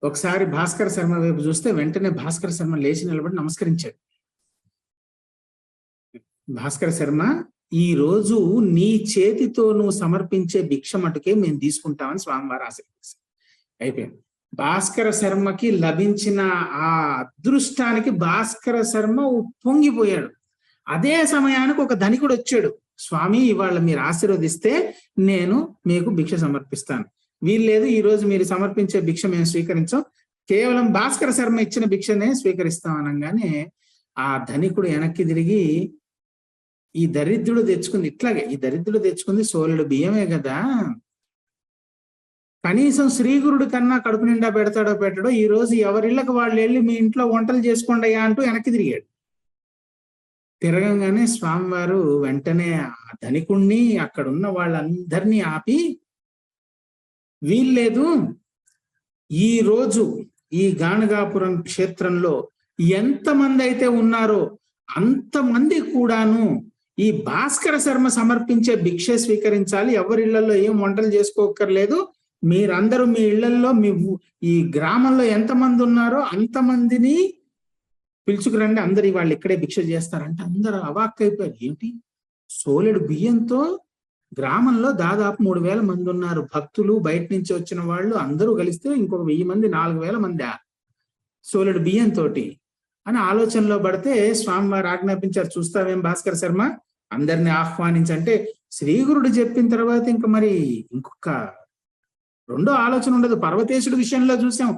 ఒకసారి భాస్కర్ శర్మ వైపు చూస్తే వెంటనే భాస్కర్ శర్మ లేచి నిలబడి నమస్కరించాడు. భాస్కర్ శర్మ, ఈ రోజు నీ చేతితో నువ్వు సమర్పించే భిక్ష మటుకే మేము తీసుకుంటామని స్వామివారు ఆశీర్వదించారు. అయిపోయింది. భాస్కర శర్మకి లభించిన ఆ అదృష్టానికి భాస్కర శర్మ పొంగిపోయాడు. అదే సమయానికి ఒక ధనికుడు వచ్చాడు. స్వామి, ఇవాళ మీరు ఆశీర్వదిస్తే నేను మీకు భిక్ష సమర్పిస్తాను. వీల్లేదు, ఈ రోజు మీరు సమర్పించే భిక్ష మేము స్వీకరించాం, కేవలం భాస్కర శర్మ ఇచ్చిన భిక్షనే స్వీకరిస్తాం అనగానే ఆ ధనికుడు వెనక్కి తిరిగి, ఈ దరిద్రుడు తెచ్చుకుంది ఇట్లాగే, ఈ దరిద్రుడు తెచ్చుకుంది సోలెడు బియ్యమే కదా, కనీసం శ్రీగురుడి కన్నా కడుపు నిండా పెడతాడో పెట్టడో, ఈ రోజు ఎవరిళ్ళకి వాళ్ళు వెళ్ళి మీ ఇంట్లో వంటలు చేసుకోండి అయ్యా అంటూ వెనక్కి తిరిగాడు. తిరగంగానే స్వామివారు వెంటనే ఆ ధనికుణ్ణి, అక్కడున్న వాళ్ళందరినీ ఆపి, వీల్లేదు, ఈ రోజు ఈ గాణగాపురం క్షేత్రంలో ఎంతమంది అయితే ఉన్నారో అంతమంది కూడాను ఈ భాస్కర శర్మ సమర్పించే భిక్ష స్వీకరించాలి. ఎవరి ఇళ్లలో ఏం వంటలు చేసుకోక్కర్లేదు. మీరందరూ మీ ఇళ్లలో ఈ గ్రామంలో ఎంతమంది ఉన్నారో అంతమందిని పిలుచుకురండి, అందరు వాళ్ళు ఇక్కడే భిక్ష చేస్తారంటే అందరూ అవాక్కైపోయారు. ఏంటి, సోలెడు బియ్యంతో గ్రామంలో దాదాపు 3000 మంది ఉన్నారు. భక్తులు, బయట నుంచి వచ్చిన వాళ్ళు అందరూ కలిస్తే ఇంకొక 1000 మంది, 4000 మంది సోలెడు బియ్యంతో అని ఆలోచనలో పడితే స్వామివారు ఆజ్ఞాపించారు, చూస్తావేం భాస్కర శర్మ, అందరిని ఆహ్వానించంటే శ్రీగురుడు చెప్పిన తర్వాత ఇంకా మరి ఇంకొక రెండో ఆలోచన ఉండదు. పర్వతేశుడి విషయంలో చూసాం,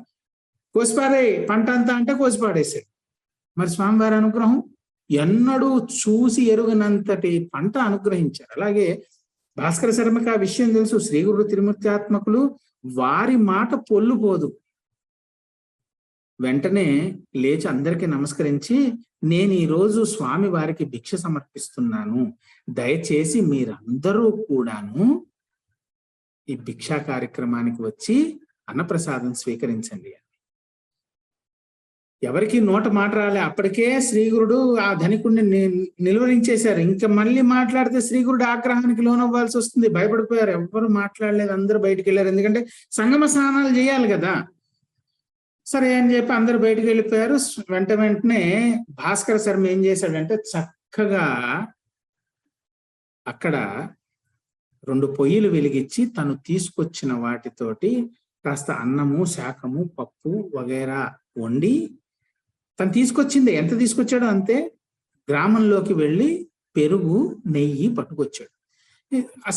కోసిపారే పంట అంతా అంటే కోసిపాడేశాడు. మరి స్వామివారి అనుగ్రహం ఎన్నడూ చూసి ఎరుగనంతటి పంట అనుగ్రహించారు. అలాగే భాస్కర శర్మకి ఆ విషయం తెలుసు. శ్రీగురుడు త్రిమూర్త్యాత్మకులు, వారి మాట పొల్లుపోదు. వెంటనే లేచి అందరికీ నమస్కరించి, నేను ఈరోజు స్వామి వారికి భిక్ష సమర్పిస్తున్నాను, దయచేసి మీరందరూ కూడాను ఈ భిక్షా కార్యక్రమానికి వచ్చి అన్నప్రసాదం స్వీకరించండి. ఎవరికి నోట మాట రాలే. అప్పటికే శ్రీగురుడు ఆ ధనికుడిని నిలువరించేశారు. ఇంకా మళ్ళీ మాట్లాడితే శ్రీగురుడు ఆగ్రహానికి లోనవ్వాల్సి వస్తుంది. భయపడిపోయారు, ఎవ్వరు మాట్లాడలేదు, అందరూ బయటికి వెళ్ళారు. ఎందుకంటే సంగమ స్నానాలు చేయాలి కదా. సరే అని చెప్పి అందరు బయటికి వెళ్ళిపోయారు. వెంటనే భాస్కర శర్మ ఏం చేశాడంటే చక్కగా అక్కడ 2 పొయ్యిలు వెలిగించి తను తీసుకొచ్చిన వాటితోటి కాస్త అన్నము, శాకము, పప్పు వగైరా వండి, తను తీసుకొచ్చింది ఎంత తీసుకొచ్చాడో అంతే, గ్రామంలోకి వెళ్ళి పెరుగు, నెయ్యి పట్టుకొచ్చాడు.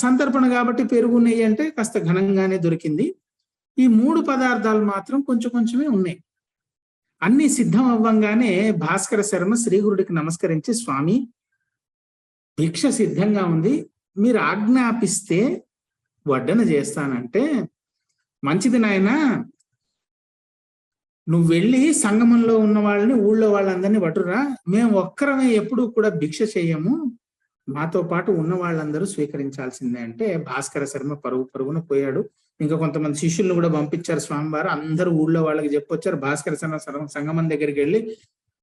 సంతర్పణ కాబట్టి పెరుగు, నెయ్యి అంటే కాస్త ఘనంగానే దొరికింది. ఈ 3 పదార్థాలు మాత్రం కొంచెం కొంచెమే ఉన్నాయి. అన్ని సిద్ధం అవ్వంగానే భాస్కర శర్మ శ్రీగురుడికి నమస్కరించి, స్వామి భిక్ష సిద్ధంగా ఉంది, మీరు ఆజ్ఞాపిస్తే వడ్డన చేస్తానంటే, మంచిది నాయనా, నువ్వు వెళ్ళి సంగమంలో ఉన్న వాళ్ళని, ఊళ్ళో వాళ్ళందరినీ పట్టురా, మేము ఒక్కరమే ఎప్పుడూ కూడా భిక్ష చేయము, మాతో పాటు ఉన్న వాళ్ళందరూ స్వీకరించాల్సిందే అంటే భాస్కర శర్మ పరుగున పోయాడు. ఇంకా కొంతమంది శిష్యులను కూడా పంపించారు స్వామివారు. అందరూ ఊళ్ళో వాళ్ళకి చెప్పొచ్చారు. భాస్కర శర్మ సంగమం దగ్గరికి వెళ్ళి,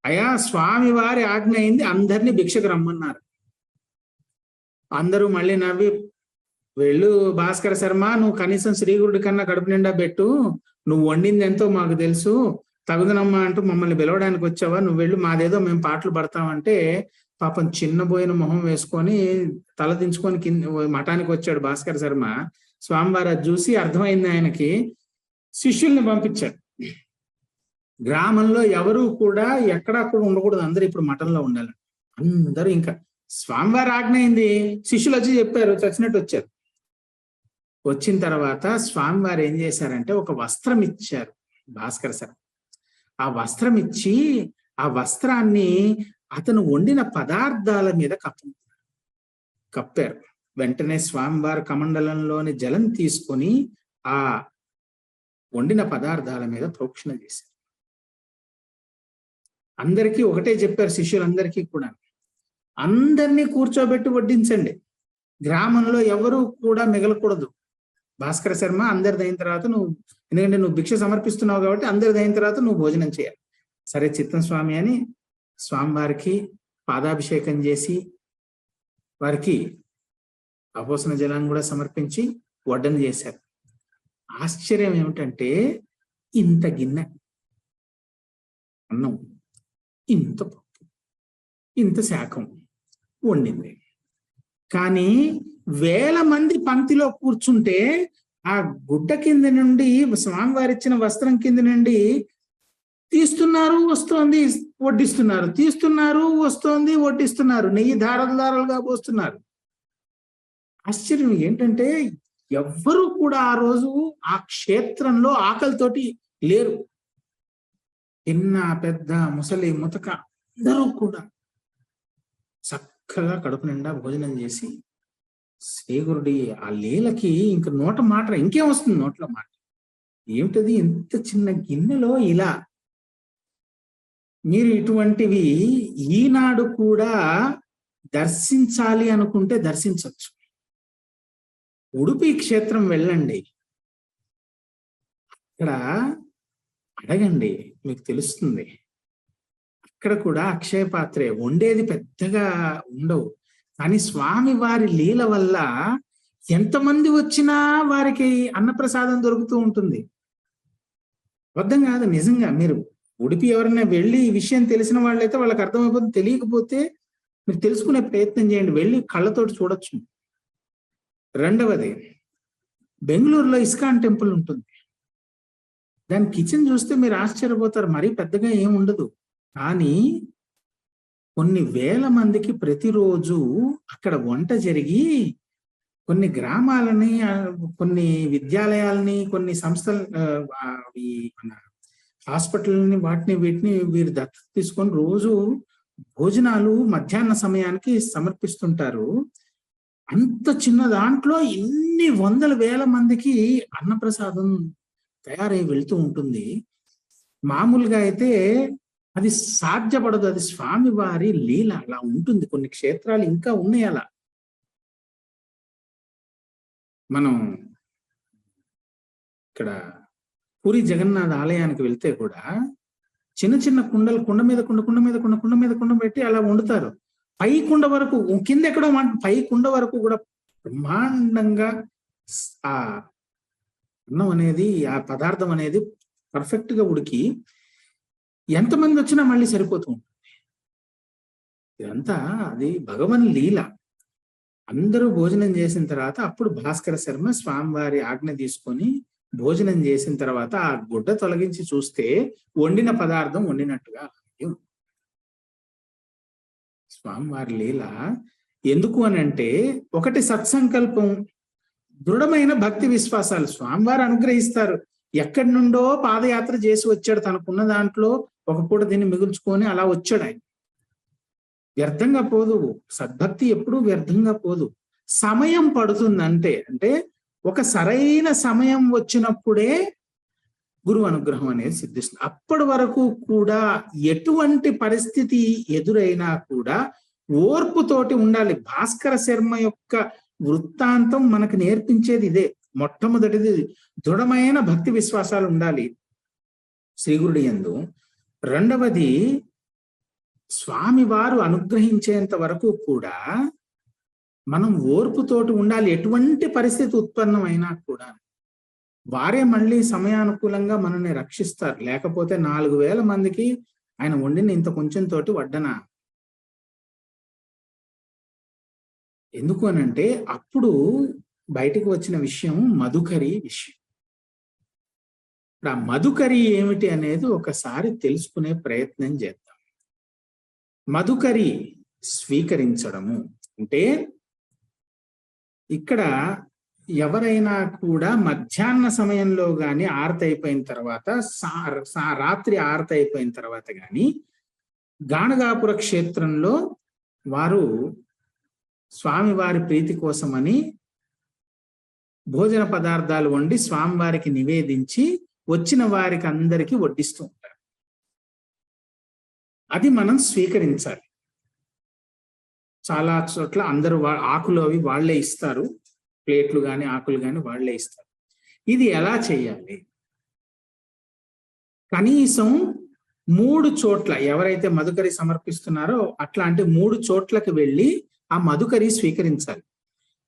అయా స్వామి వారి ఆజ్ఞ అయింది, అందరినీ భిక్షకు రమ్మన్నారు. అందరూ మళ్ళీ నవ్వి, వెళ్ళు భాస్కర శర్మ, నువ్వు కనీసం శ్రీగురుడి కన్నా కడుపు నిండా పెట్టు, నువ్వు వండింది ఎంతో మాకు తెలుసు, తగుదనమ్మా అంటూ మమ్మల్ని పిలవడానికి వచ్చావా, నువ్వు వెళ్ళు, మాదేదో మేము పాటలు పడతామంటే పాపం చిన్నబోయిన మొహం వేసుకొని తల దించుకొని మఠానికి వచ్చాడు భాస్కర శర్మ. స్వామివారు అది చూసి అర్థమైంది ఆయనకి, శిష్యుల్ని పంపించాడు. గ్రామంలో ఎవరు కూడా ఎక్కడా కూడా ఉండకూడదు, అందరూ ఇప్పుడు మఠంలో ఉండాలి. అందరూ ఇంకా స్వామివారి ఆజ్ఞ అయింది. శిష్యులు వచ్చి చెప్పారు, చచ్చినట్టు వచ్చారు. వచ్చిన తర్వాత స్వామివారు ఏం చేశారంటే ఒక వస్త్రం ఇచ్చారు భాస్కర శర్మ. ఆ వస్త్రం ఇచ్చి ఆ వస్త్రాన్ని అతను వండిన పదార్థాల మీద కప్పారు. వెంటనే స్వామివారి కమండలంలోని జలం తీసుకొని ఆ వండిన పదార్థాల మీద ప్రోక్షణ చేశారు. అందరికీ ఒకటే చెప్పారు, శిష్యులందరికీ కూడా, అందరినీ కూర్చోబెట్టి వడ్డించండి, గ్రామంలో ఎవరు కూడా మిగలకూడదు. భాస్కర శర్మ అందరిది అయిన తర్వాత ఎందుకంటే నువ్వు భిక్ష సమర్పిస్తున్నావు కాబట్టి అందరిది అయిన తర్వాత నువ్వు భోజనం చేయాలి. సరే చిత్తం స్వామి అని స్వామివారికి పాదాభిషేకం చేసి వారికి అపోసన జలాన్ని కూడా సమర్పించి వడ్డన చేశారు. ఆశ్చర్యం ఏమిటంటే ఇంత గిన్నె అన్నం, ఇంత పప్పు, ఇంత శాకం వండింది. కానీ 1000 మంది పంక్తిలో కూర్చుంటే ఆ గుడ్డ కింద నుండి, స్వామివారి ఇచ్చిన వస్త్రం కింద నుండి తీస్తున్నారు, వస్తోంది, వడ్డిస్తున్నారు, తీస్తున్నారు, వస్తోంది, వడ్డిస్తున్నారు, నెయ్యి ధారలుగా పోస్తున్నారు. ఆశ్చర్యం ఏంటంటే ఎవ్వరూ కూడా ఆ రోజు ఆ క్షేత్రంలో ఆకలితోటి లేరు. చిన్న పెద్ద ముసలి ముతక అందరూ కూడా చక్కగా కడుపు నిండా భోజనం చేసి శ్రీగురుడి ఆ లీలకి ఇంక నోట మాట ఇంకేం వస్తుంది, నోట్లో మాట ఏమిటది, ఇంత చిన్న గిన్నెలో ఇలా. మీరు ఇటువంటివి ఈనాడు కూడా దర్శించాలి అనుకుంటే దర్శించవచ్చు. ఉడుపి క్షేత్రం వెళ్ళండి, అక్కడ అడగండి, మీకు తెలుస్తుంది. అక్కడ కూడా అక్షయ పాత్రే, వండేది పెద్దగా ఉండవు, కానీ స్వామి వారి లీల వల్ల ఎంతమంది వచ్చినా వారికి అన్నప్రసాదం దొరుకుతూ ఉంటుంది. అబద్ధం కాదు, నిజంగా. మీరు ఉడిపి ఎవరైనా వెళ్ళి ఈ విషయం తెలిసిన వాళ్ళైతే వాళ్ళకి అర్థమైపోతుంది. తెలియకపోతే మీరు తెలుసుకునే ప్రయత్నం చేయండి, వెళ్ళి కళ్ళతోటి చూడొచ్చు. రెండవది, బెంగళూరులో ఇస్కాన్ టెంపుల్ ఉంటుంది. దాని కిచెన్ చూస్తే మీరు ఆశ్చర్యపోతారు. మరీ పెద్దగా ఏం ఉండదు, కానీ కొన్ని వేల మందికి ప్రతిరోజు అక్కడ వంట జరిగి కొన్ని గ్రామాలని, కొన్ని విద్యాలయాలని, కొన్ని సంస్థలు, మన హాస్పిటల్ని, వీటిని వీరు దత్తత తీసుకొని రోజు భోజనాలు మధ్యాహ్న సమయానికి సమర్పిస్తుంటారు. అంత చిన్న దాంట్లో ఇన్ని వందల వేల మందికి అన్నప్రసాదం తయారై వెళ్తూ ఉంటుంది. మామూలుగా అయితే అది సాధ్యపడదు. అది స్వామి వారి లీల అలా ఉంటుంది. కొన్ని క్షేత్రాలు ఇంకా ఉన్నాయి అలా. మనం ఇక్కడ పూరి జగన్నాథ ఆలయానికి వెళ్తే కూడా చిన్న చిన్న కుండలు, కుండ మీద కుండ పెట్టి అలా వండుతారు. పై కుండ వరకు, కింద ఎక్కడో పై కుండ వరకు కూడా బ్రహ్మాండంగా ఆ అన్నం అనేది, ఆ పదార్థం అనేది పర్ఫెక్ట్ గా ఉడికి ఎంతమంది వచ్చినా మళ్ళీ సరిపోతూ ఉంటుంది. ఇదంతా అది భగవన్ లీల. అందరూ భోజనం చేసిన తర్వాత అప్పుడు భాస్కర శర్మ స్వామివారి ఆజ్ఞ తీసుకొని భోజనం చేసిన తర్వాత ఆ గుడ్డ తొలగించి చూస్తే వండిన పదార్థం వండినట్టుగా స్వామివారి లీల. ఎందుకు అని అంటే, ఒకటి సత్సంకల్పం, దృఢమైన భక్తి విశ్వాసాలు. స్వామివారు అనుగ్రహిస్తారు. ఎక్కడి నుండో పాదయాత్ర చేసి వచ్చాడు, తనకున్న దాంట్లో ఒక పూట దీన్ని మిగుల్చుకొని అలా వచ్చాడు. ఆయన వ్యర్థంగా పోదు. సద్భక్తి ఎప్పుడూ వ్యర్థంగా పోదు. సమయం పడుతుంది అంటే ఒక సరైన సమయం వచ్చినప్పుడే గురువు అనుగ్రహం అనేది సిద్ధిస్తుంది. అప్పటి వరకు కూడా ఎటువంటి పరిస్థితి ఎదురైనా కూడా ఓర్పుతోటి ఉండాలి. భాస్కర శర్మ యొక్క వృత్తాంతం మనకు నేర్పించేది ఇదే. మొట్టమొదటిది దృఢమైన భక్తి విశ్వాసాలు ఉండాలి శ్రీగురుడి యందు. రెండవది, స్వామివారు అనుగ్రహించేంత వరకు కూడా మనం ఓర్పుతోటి ఉండాలి. ఎటువంటి పరిస్థితి ఉత్పన్నమైనా కూడా వారే మళ్ళీ సమయానుకూలంగా మనల్ని రక్షిస్తారు. లేకపోతే 4000 మందికి ఆయన వండిన ఇంత కొంచెం తోటి వడ్డన. ఎందుకు అనంటే అప్పుడు బయటకు వచ్చిన విషయం మధుకరి విషయం. ఆ మధుకరి ఏమిటి అనేది ఒకసారి తెలుసుకునే ప్రయత్నం చేద్దాం. మధుకరి స్వీకరించడము అంటే, ఇక్కడ ఎవరైనా కూడా మధ్యాహ్న సమయంలో గాని, ఆరతి అయిపోయిన తర్వాత, రాత్రి ఆరతి అయిపోయిన తర్వాత గాని గాణగాపుర క్షేత్రంలో వారు స్వామివారి ప్రీతి కోసమని భోజన పదార్థాలు వండి స్వామివారికి నివేదించి వచ్చిన వారికి అందరికీ వడ్డిస్తూ ఉంటారు. అది మనం స్వీకరించాలి. చాలా చోట్ల అందరూ ఆకులు అవి వాళ్లే ఇస్తారు, ప్లేట్లు కానీ ఆకులు కానీ వాళ్లే ఇస్తారు. ఇది ఎలా చేయాలి? కనీసం 3 చోట్ల ఎవరైతే మధుకరి సమర్పిస్తున్నారో అట్లాంటి 3 చోట్లకి వెళ్ళి ఆ మధుకరి స్వీకరించాలి.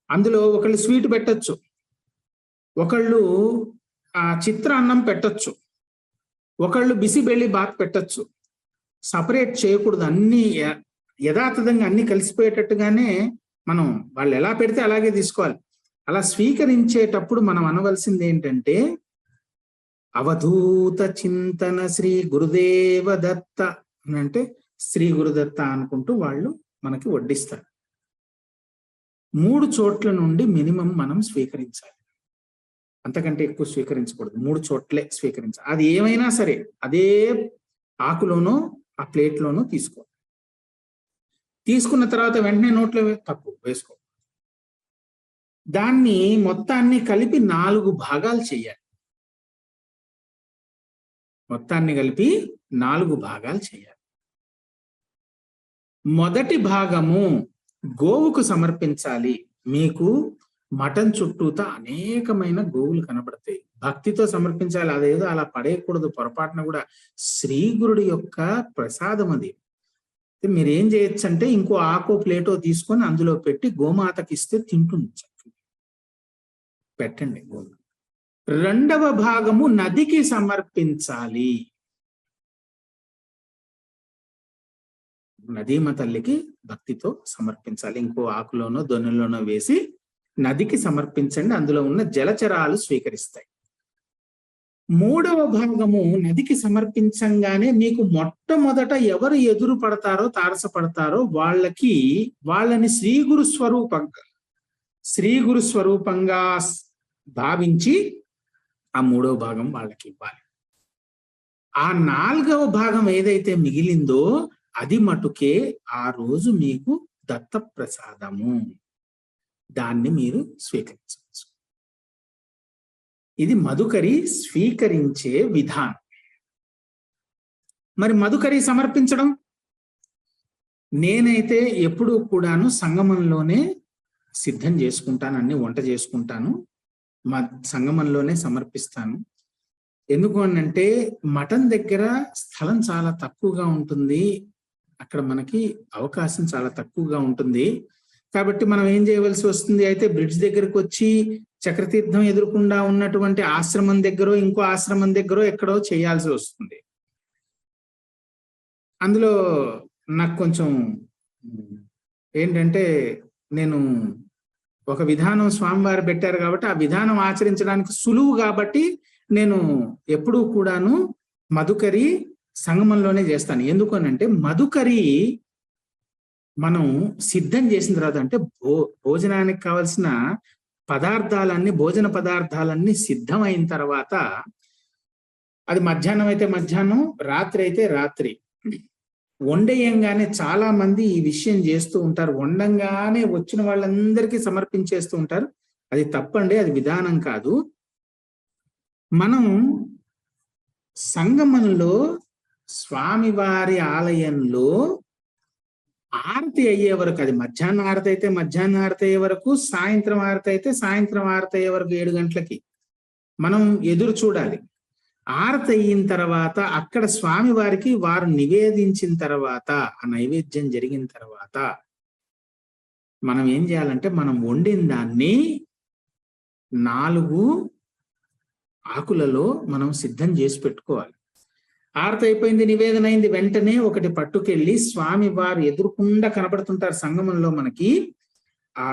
అందులో ఒకళ్ళు స్వీట్ పెట్టచ్చు, ఒకళ్ళు చిత్రాన్నం పెట్టచ్చు, ఒకళ్ళు బిసిబెల్లి బాత్ పెట్టచ్చు. సపరేట్ చేయకూడదు. అన్ని యథాతథంగా అన్ని కలిసిపోయేటట్టుగానే మనం వాళ్ళు ఎలా పెడితే అలాగే తీసుకోవాలి. అలా స్వీకరించేటప్పుడు మనం అనవలసింది ఏంటంటే, అవధూత చింతన శ్రీ గురుదేవ దత్త అని అంటే శ్రీ గురుదత్త అనుకుంటూ వాళ్ళు మనకి వడ్డిస్తారు. 3 చోట్ల నుండి మినిమం మనం స్వీకరించాలి. అంతకంటే ఎక్కువ స్వీకరించకూడదు. 3 చోట్లే స్వీకరించాలి. అది ఏమైనా సరే అదే ఆకులోనో ఆ ప్లేట్లోనో తీసుకో. తీసుకున్న తర్వాత వెంటనే నోట్లో తప్పు వేసుకో. దాన్ని మొత్తాన్ని కలిపి 4 భాగాలు చేయాలి. మొత్తాన్ని కలిపి 4 భాగాలు చేయాలి. మొదటి భాగము గోవుకు సమర్పించాలి. మీకు మటన్ చుట్టూతా అనేకమైన గోవులు కనబడతాయి. భక్తితో సమర్పించాలి. అదేదో అలా పడేయకూడదు పొరపాటున కూడా. శ్రీగురుడి యొక్క ప్రసాదం అది. మీరు ఏం చేయొచ్చు అంటే ఇంకో ఆకో ప్లేటో తీసుకొని అందులో పెట్టి గోమాతకి ఇస్తే తింటుంది. పెట్టండి. రెండవ భాగము నదికి సమర్పించాలి. నదీమ తల్లికి భక్తితో సమర్పించాలి. ఇంకో ఆకులోనో దొన్నెలోనో వేసి నదికి సమర్పించండి, అందులో ఉన్న జలచరాలు స్వీకరిస్తాయి. మూడవ భాగము నదికి సమర్పించంగానే మీకు మొట్టమొదట ఎవరు ఎదురు పడతారో తారసపడతారో వాళ్ళని శ్రీ గురు స్వరూపంగా భావించి ఆ మూడవ భాగం వాళ్ళకి ఇవ్వాలి. ఆ నాలుగవ భాగం ఏదైతే మిగిలిందో అది మటుకే ఆ రోజు మీకు దత్త ప్రసాదము. దాన్ని మీరు స్వీకరించవచ్చు. ఇది మధుకరి స్వీకరించే విధానం. మరి మధుకరి సమర్పించడం నేనైతే ఎప్పుడూ కూడాను సంగమంలోనే సిద్ధం చేసుకుంటాను, అన్ని వంట చేసుకుంటాను, సంగమంలోనే సమర్పిస్తాను. ఎందుకు అనంటే మఠం దగ్గర స్థలం చాలా తక్కువగా ఉంటుంది, అక్కడ మనకి అవకాశం చాలా తక్కువగా ఉంటుంది. కాబట్టి మనం ఏం చేయవలసి వస్తుంది, అయితే బ్రిడ్జ్ దగ్గరకు వచ్చి చక్రతీర్థం ఎదురుకుండా ఉన్నటువంటి ఆశ్రమం దగ్గర ఇంకో ఆశ్రమం దగ్గర ఎక్కడో చేయాల్సి వస్తుంది. అందులో నాకు కొంచెం ఏంటంటే నేను ఒక విధానం స్వామివారు పెట్టారు కాబట్టి ఆ విధానం ఆచరించడానికి సులువు కాబట్టి నేను ఎప్పుడూ కూడాను మధుకరి సంగమంలోనే చేస్తాను. ఎందుకు అనంటే మధుకరి మనం సిద్ధం చేసిన తర్వాత అంటే భోజనానికి కావలసిన భోజన పదార్థాలన్నీ సిద్ధమైన తర్వాత అది మధ్యాహ్నం అయితే మధ్యాహ్నం, రాత్రి అయితే రాత్రి వండేయంగానే చాలా మంది ఈ విషయం చేస్తూ ఉంటారు. వండంగానే వచ్చిన వాళ్ళందరికీ సమర్పించేస్తూ ఉంటారు. అది తప్పండి, అది విధానం కాదు. మనం సంగమంలో స్వామివారి ఆలయంలో ఆరతి అయ్యే వరకు, అది మధ్యాహ్నం ఆరతి అయితే మధ్యాహ్నం ఆరతి అయ్యే వరకు, సాయంత్రం ఆరతి అయితే సాయంత్రం ఆరతి అయ్యే వరకు 7 గంటలకి మనం ఎదురు చూడాలి. ఆరతి అయిన తర్వాత అక్కడ స్వామివారికి వారు నివేదించిన తర్వాత, ఆ నైవేద్యం జరిగిన తర్వాత మనం ఏం చేయాలంటే మనం వండిన దాన్ని 4 ఆకులలో మనం సిద్ధం చేసి పెట్టుకోవాలి. ఆరతి అయిపోయింది, నివేదన అయింది, వెంటనే ఒకటి పట్టుకెళ్ళి స్వామి వారు ఎదురుకుండా కనబడుతుంటారు సంగమంలో మనకి, ఆ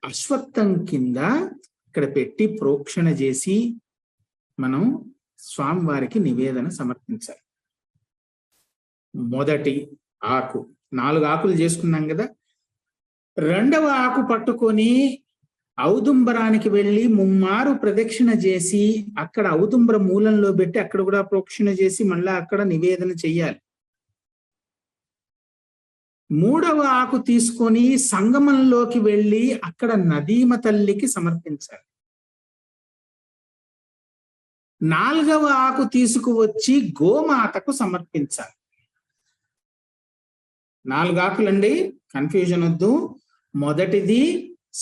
అశ్వత్థం కింద ఇక్కడ పెట్టి ప్రోక్షణ చేసి మనం స్వామివారికి నివేదన సమర్పించాలి. మొదటి ఆకు, 4 ఆకులు చేసుకున్నాం కదా, రెండవ ఆకు పట్టుకొని ఔదుంబరానికి వెళ్ళి 3 ప్రదక్షిణ చేసి అక్కడ ఔదుంబర మూలంలో పెట్టి అక్కడ కూడా ప్రోక్షణ చేసి మళ్ళా అక్కడ నివేదన చెయ్యాలి. 3వ ఆకు తీసుకొని సంగమంలోకి వెళ్ళి అక్కడ నదీమ తల్లికి సమర్పించాలి. 4వ ఆకు తీసుకువచ్చి గోమాతకు సమర్పించాలి. 4 ఆకులండి, కన్ఫ్యూజన్ వద్దు. మొదటిది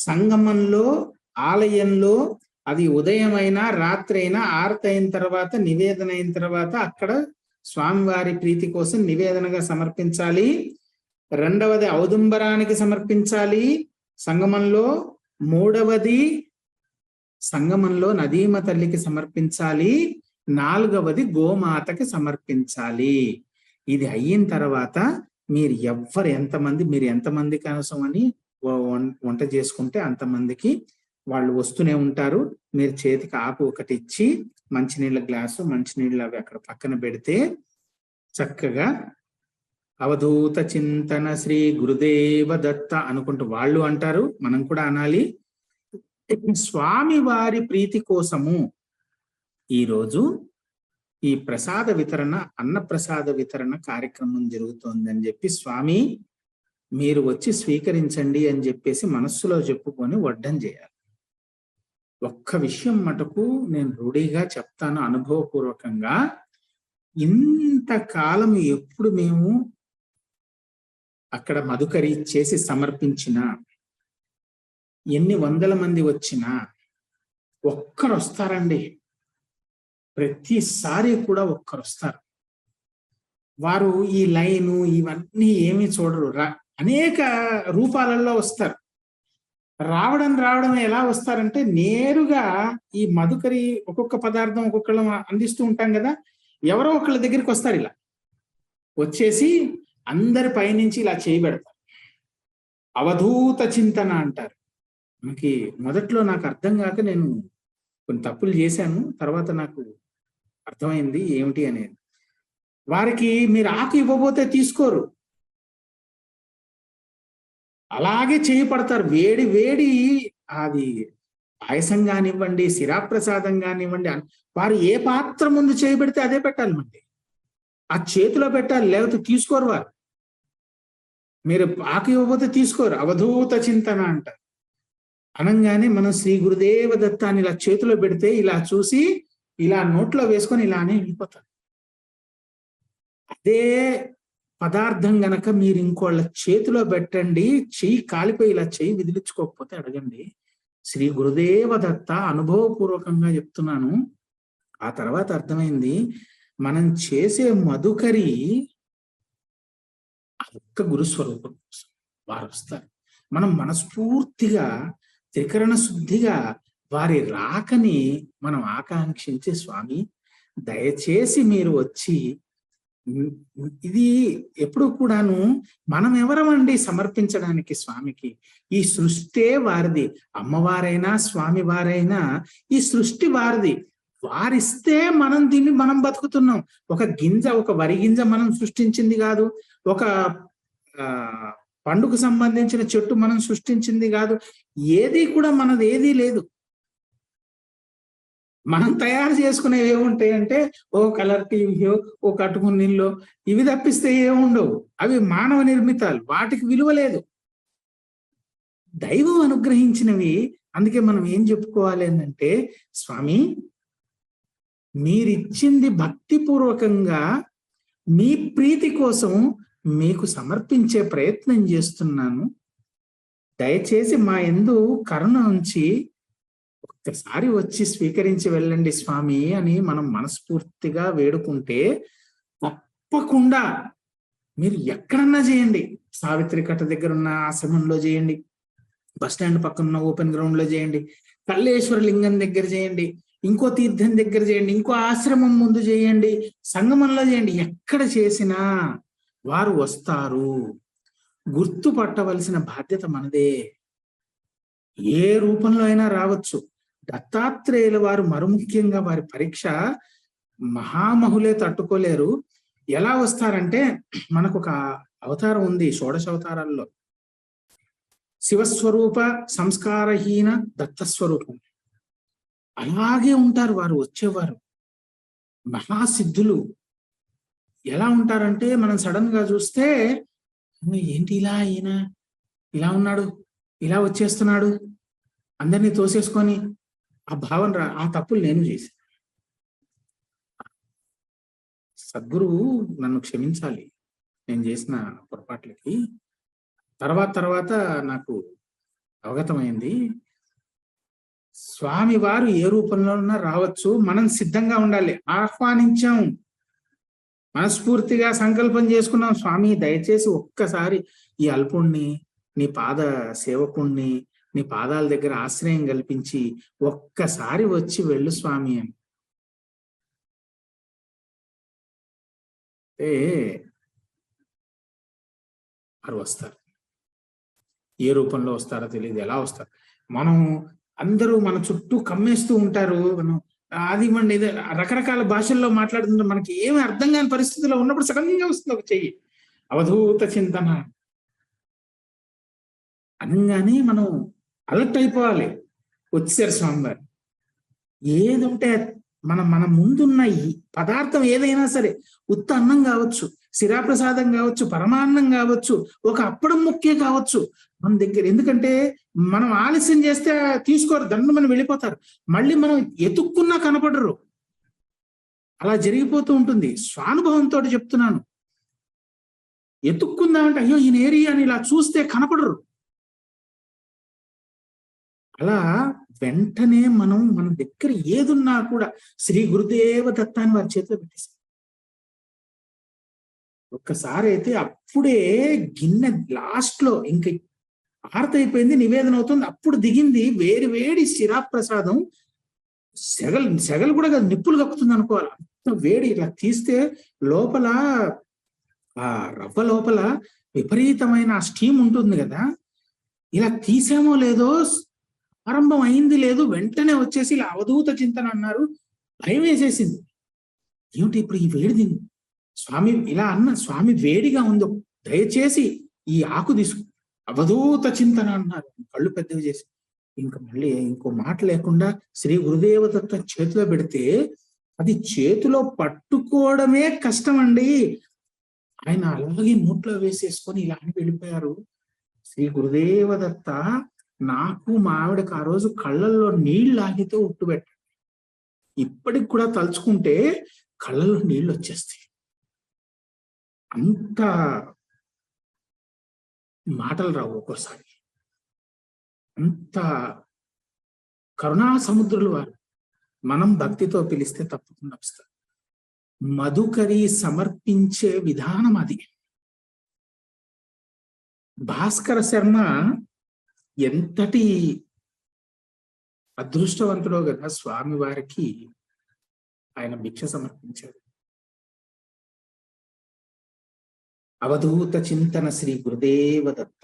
సంగమంలో ఆలయంలో, అది ఉదయం అయినా రాత్రి అయినా ఆరతి అయిన తర్వాత నివేదన అయిన తర్వాత అక్కడ స్వామివారి ప్రీతి కోసం నివేదనగా సమర్పించాలి. రెండవది ఔదుంబరానికి సమర్పించాలి సంగమంలో. 3వది సంగమంలో నదీమ తల్లికి సమర్పించాలి. 4వది గోమాతకి సమర్పించాలి. ఇది అయిన తర్వాత మీరు ఎంతమందికి అవసరమని వంట చేసుకుంటే అంతమందికి వాళ్ళు వస్తూనే ఉంటారు. మీరు చేతికి ఆకు ఒకటి ఇచ్చి మంచినీళ్ళ గ్లాసు, మంచినీళ్ళు అవి అక్కడ పక్కన పెడితే చక్కగా అవధూత చింతన శ్రీ గురుదేవ దత్త అనుకుంటూ వాళ్ళు అంటారు, మనం కూడా అనాలి. స్వామి వారి ప్రీతి కోసము ఈరోజు ఈ ప్రసాద వితరణ, అన్నప్రసాద వితరణ కార్యక్రమం జరుగుతోందని చెప్పి స్వామి మీరు వచ్చి స్వీకరించండి అని చెప్పేసి మనస్సులో చెప్పుకొని వడ్డం చేయాలి. ఒక్క విషయం మటుకు నేను రూఢిగా చెప్తాను అనుభవపూర్వకంగా, ఇంతకాలం ఎప్పుడు మేము అక్కడ మధుకరి చేసి సమర్పించినా, ఎన్ని వందల మంది వచ్చినా ఒక్కరు వస్తారండి. ప్రతిసారి కూడా ఒక్కరు వస్తారు. వారు ఈ లైను ఇవన్నీ ఏమీ చూడరు. అనేక రూపాలలో వస్తారు. రావడం ఎలా వస్తారంటే నేరుగా ఈ మధుకరి ఒక్కొక్క పదార్థం ఒక్కొక్కళ్ళం అందిస్తూ ఉంటాం కదా, ఎవరో ఒకళ్ళ దగ్గరికి వస్తారు. ఇలా వచ్చేసి అందరి పైనుంచి ఇలా చేయబెడతారు. అవధూత చింతన అంటారు. మనకి మొదట్లో నాకు అర్థం కాక నేను కొన్ని తప్పులు చేశాను. తర్వాత నాకు అర్థమైంది ఏమిటి అనేది. వారికి మీరు ఆకు ఇవ్వబోతే తీసుకోరు, అలాగే చేయబడతారు. వేడి వేడి అది పాయసం కానివ్వండి, శిరాప్రసాదం కానివ్వండి, వారు ఏ పాత్ర ముందు చేయబెడితే అదే పెట్టాలి. మండి ఆ చేతిలో పెట్టాలి, లేకపోతే తీసుకోరు. వారు మీరు ఆకు ఇవ్వబోతే తీసుకోరు. అవధూత చింతన అంటారు. అనంగానే మనం శ్రీ గురుదేవ దత్తాన్ని ఇలా చేతిలో పెడితే ఇలా చూసి ఇలా నోట్లో వేసుకొని ఇలానే వెళ్ళిపోతారు. అదే పదార్థం గనక మీరు ఇంకోళ్ళ చేతిలో పెట్టండి, చెయ్యి కాలిపోయి ఇలా చెయ్యి విదిలించుకోకపోతే అడగండి. శ్రీ గురుదేవ దత్త అనుభవపూర్వకంగా చెప్తున్నాను. ఆ తర్వాత అర్థమైంది, మనం చేసే మధుకరి ఒక్క గురుస్వరూపం కోసం వారు వస్తారు. మనం మనస్ఫూర్తిగా త్రికరణ శుద్ధిగా వారి రాకని మనం ఆకాంక్షించే, స్వామి దయచేసి మీరు వచ్చి, ఇది ఎప్పుడు కూడాను మనం ఎవరమండి సమర్పించడానికి స్వామికి? ఈ సృష్టే వారిది. అమ్మవారైనా స్వామి వారైనా ఈ సృష్టి వారిది. వారిస్తే మనం దీన్ని మనం బతుకుతున్నాం. ఒక గింజ, ఒక వరి గింజ మనం సృష్టించింది కాదు. ఒక పండుకు సంబంధించిన చెట్టు మనం సృష్టించింది కాదు. ఏది కూడా మనది ఏదీ లేదు. మనం తయారు చేసుకునేవి ఏముంటాయంటే ఓ కలర్ టీవీయో, ఓ కట్టుకున్న నీళ్ళు, ఇవి తప్పిస్తే ఏముండవు. అవి మానవ నిర్మితాలు, వాటికి విలువ లేదు. దైవం అనుగ్రహించినవి. అందుకే మనం ఏం చెప్పుకోవాలి అంటే, స్వామి మీరిచ్చింది భక్తిపూర్వకంగా మీ ప్రీతి కోసం మీకు సమర్పించే ప్రయత్నం చేస్తున్నాను. దయచేసి మా యందు కరుణ ఉంచి ఒక్కసారి వచ్చి స్వీకరించి వెళ్ళండి స్వామి అని మనం మనస్ఫూర్తిగా వేడుకుంటే తప్పకుండా మీరు ఎక్కడన్నా చేయండి. సావిత్రి కట్ట దగ్గర ఉన్న ఆశ్రమంలో చేయండి, బస్ స్టాండ్ పక్కన ఉన్న ఓపెన్ గ్రౌండ్ లో చేయండి, కల్లేశ్వర లింగం దగ్గర చేయండి, ఇంకో తీర్థం దగ్గర చేయండి, ఇంకో ఆశ్రమం ముందు చేయండి, సంగమంలో చేయండి. ఎక్కడ చేసినా వారు వస్తారు. గుర్తుపట్టవలసిన బాధ్యత మనదే. ఏ రూపంలో అయినా రావచ్చు. దత్తాత్రేయుల వారు మరుముఖ్యంగా వారి పరీక్ష మహామహులే తట్టుకోలేరు. ఎలా వస్తారంటే, మనకు ఒక అవతారం ఉంది షోడశ అవతారాల్లో. శివస్వరూప సంస్కారహీన దత్తస్వరూపం. అలాగే ఉంటారు వారు వచ్చేవారు. మహాసిద్ధులు ఎలా ఉంటారంటే, మనం సడన్ గా చూస్తే ఏంటి ఇలా ఈయన ఇలా ఉన్నాడు, ఇలా వచ్చేస్తున్నాడు, అందరినీ తోసేసుకొని ఆ భావన ఆ తప్పులు నేను చేశాను. సద్గురువు నన్ను క్షమించాలి నేను చేసిన పొరపాట్లకి. తర్వాత నాకు అవగతమైంది, స్వామి వారు ఏ రూపంలోనైనా రావచ్చు, మనం సిద్ధంగా ఉండాలి. ఆహ్వానించాం, మనస్ఫూర్తిగా సంకల్పం చేసుకున్నాం, స్వామి దయచేసి ఒక్కసారి ఈ అల్పుణ్ణి, నీ పాద సేవకుణ్ణి, నీ పాదాల దగ్గర ఆశ్రయం కల్పించి ఒక్కసారి వచ్చి వెళ్ళు స్వామి అని. వారు వస్తారు. ఏ రూపంలో వస్తారో తెలియదు, ఎలా వస్తారు. మనం అందరూ మన చుట్టూ కమ్మేస్తూ ఉంటారు. మనం అది ఇవ్వండి, ఇది రకరకాల భాషల్లో మాట్లాడుతుంటే మనకి ఏమి అర్థం కాని పరిస్థితిలో ఉన్నప్పుడు సడన్గా వస్తుంది ఒక చెయ్యి. అవధూత చింతన అనగానే మనం అలర్ట్ అయిపోవాలి. వచ్చారు స్వామివారు. ఏదంటే మన ముందున్న ఈ పదార్థం ఏదైనా సరే, ఉత్త అన్నం కావచ్చు, శిరాప్రసాదం కావచ్చు, పరమాన్నం కావచ్చు, ఒక అప్పడం ముక్కే కావచ్చు మన దగ్గర. ఎందుకంటే మనం ఆలస్యం చేస్తే తీసుకోరు, దండం మనం వెళ్ళిపోతారు. మళ్ళీ మనం ఎతుక్కున్నా కనపడరు. అలా జరిగిపోతూ ఉంటుంది. స్వానుభవంతో చెప్తున్నాను. ఎతుక్కుందామంటే అయ్యో ఈయన ఏరియా అని ఇలా చూస్తే కనపడరు. అలా వెంటనే మన దగ్గర ఏదున్నా కూడా శ్రీ గురుదేవ దత్తాన్ని వారి చేతిలో పెట్టేసి ఒక్కసారి అయితే అప్పుడే గిన్నె లాస్ట్ లో ఇంక ఆరతైపోయింది, నివేదన అవుతుంది, అప్పుడు దిగింది వేడి వేడి శిరాప్రసాదం. సెగలు కూడా కాదు, నిప్పులు కక్కుతుంది అనుకోవాలి, అంత వేడి. ఇలా తీస్తే లోపల ఆ రవ్వ లోపల విపరీతమైన స్టీమ్ ఉంటుంది కదా, ఇలా తీసామో లేదో ఆరంభం అయింది లేదు, వెంటనే వచ్చేసి ఇలా అవధూత చింతన అన్నారు. భయం వేసేసింది, ఏమిటి ఇప్పుడు ఈ వేడిది, స్వామి ఇలా అన్న, స్వామి వేడిగా ఉందో దయచేసి ఈ ఆకు తీసుకు, అవధూత చింతన అన్నారు, కళ్ళు పెద్దవి చేసి. ఇంకా మళ్ళీ ఇంకో మాట లేకుండా శ్రీ గురుదేవ దత్త చేతిలో పెడితే అది చేతిలో పట్టుకోవడమే కష్టం అండి. ఆయన అలాగే నోట్లో వేసేసుకొని ఇలా అని వెళ్ళిపోయారు. శ్రీ గురుదేవ దత్త నాకు మా ఆవిడకి ఆ రోజు కళ్ళల్లో నీళ్ళు ఆగితే ఉట్టుబెట్ట, ఇప్పటికి కూడా తలుచుకుంటే కళ్ళల్లో నీళ్ళు వచ్చేస్తాయి. అంత మాటలు రావు ఒక్కోసారి, అంత కరుణా సముద్రులు వారు. మనం భక్తితో పిలిస్తే తప్పకుండా వస్తారు. మధుకరి సమర్పించే విధానం అది. భాస్కర శర్మ ఎంతటి అదృష్టవంతుడో కదా, స్వామి వారికి ఆయన భిక్ష సమర్పించాడు. అవధూత చింతన శ్రీ గురుదేవ దత్త.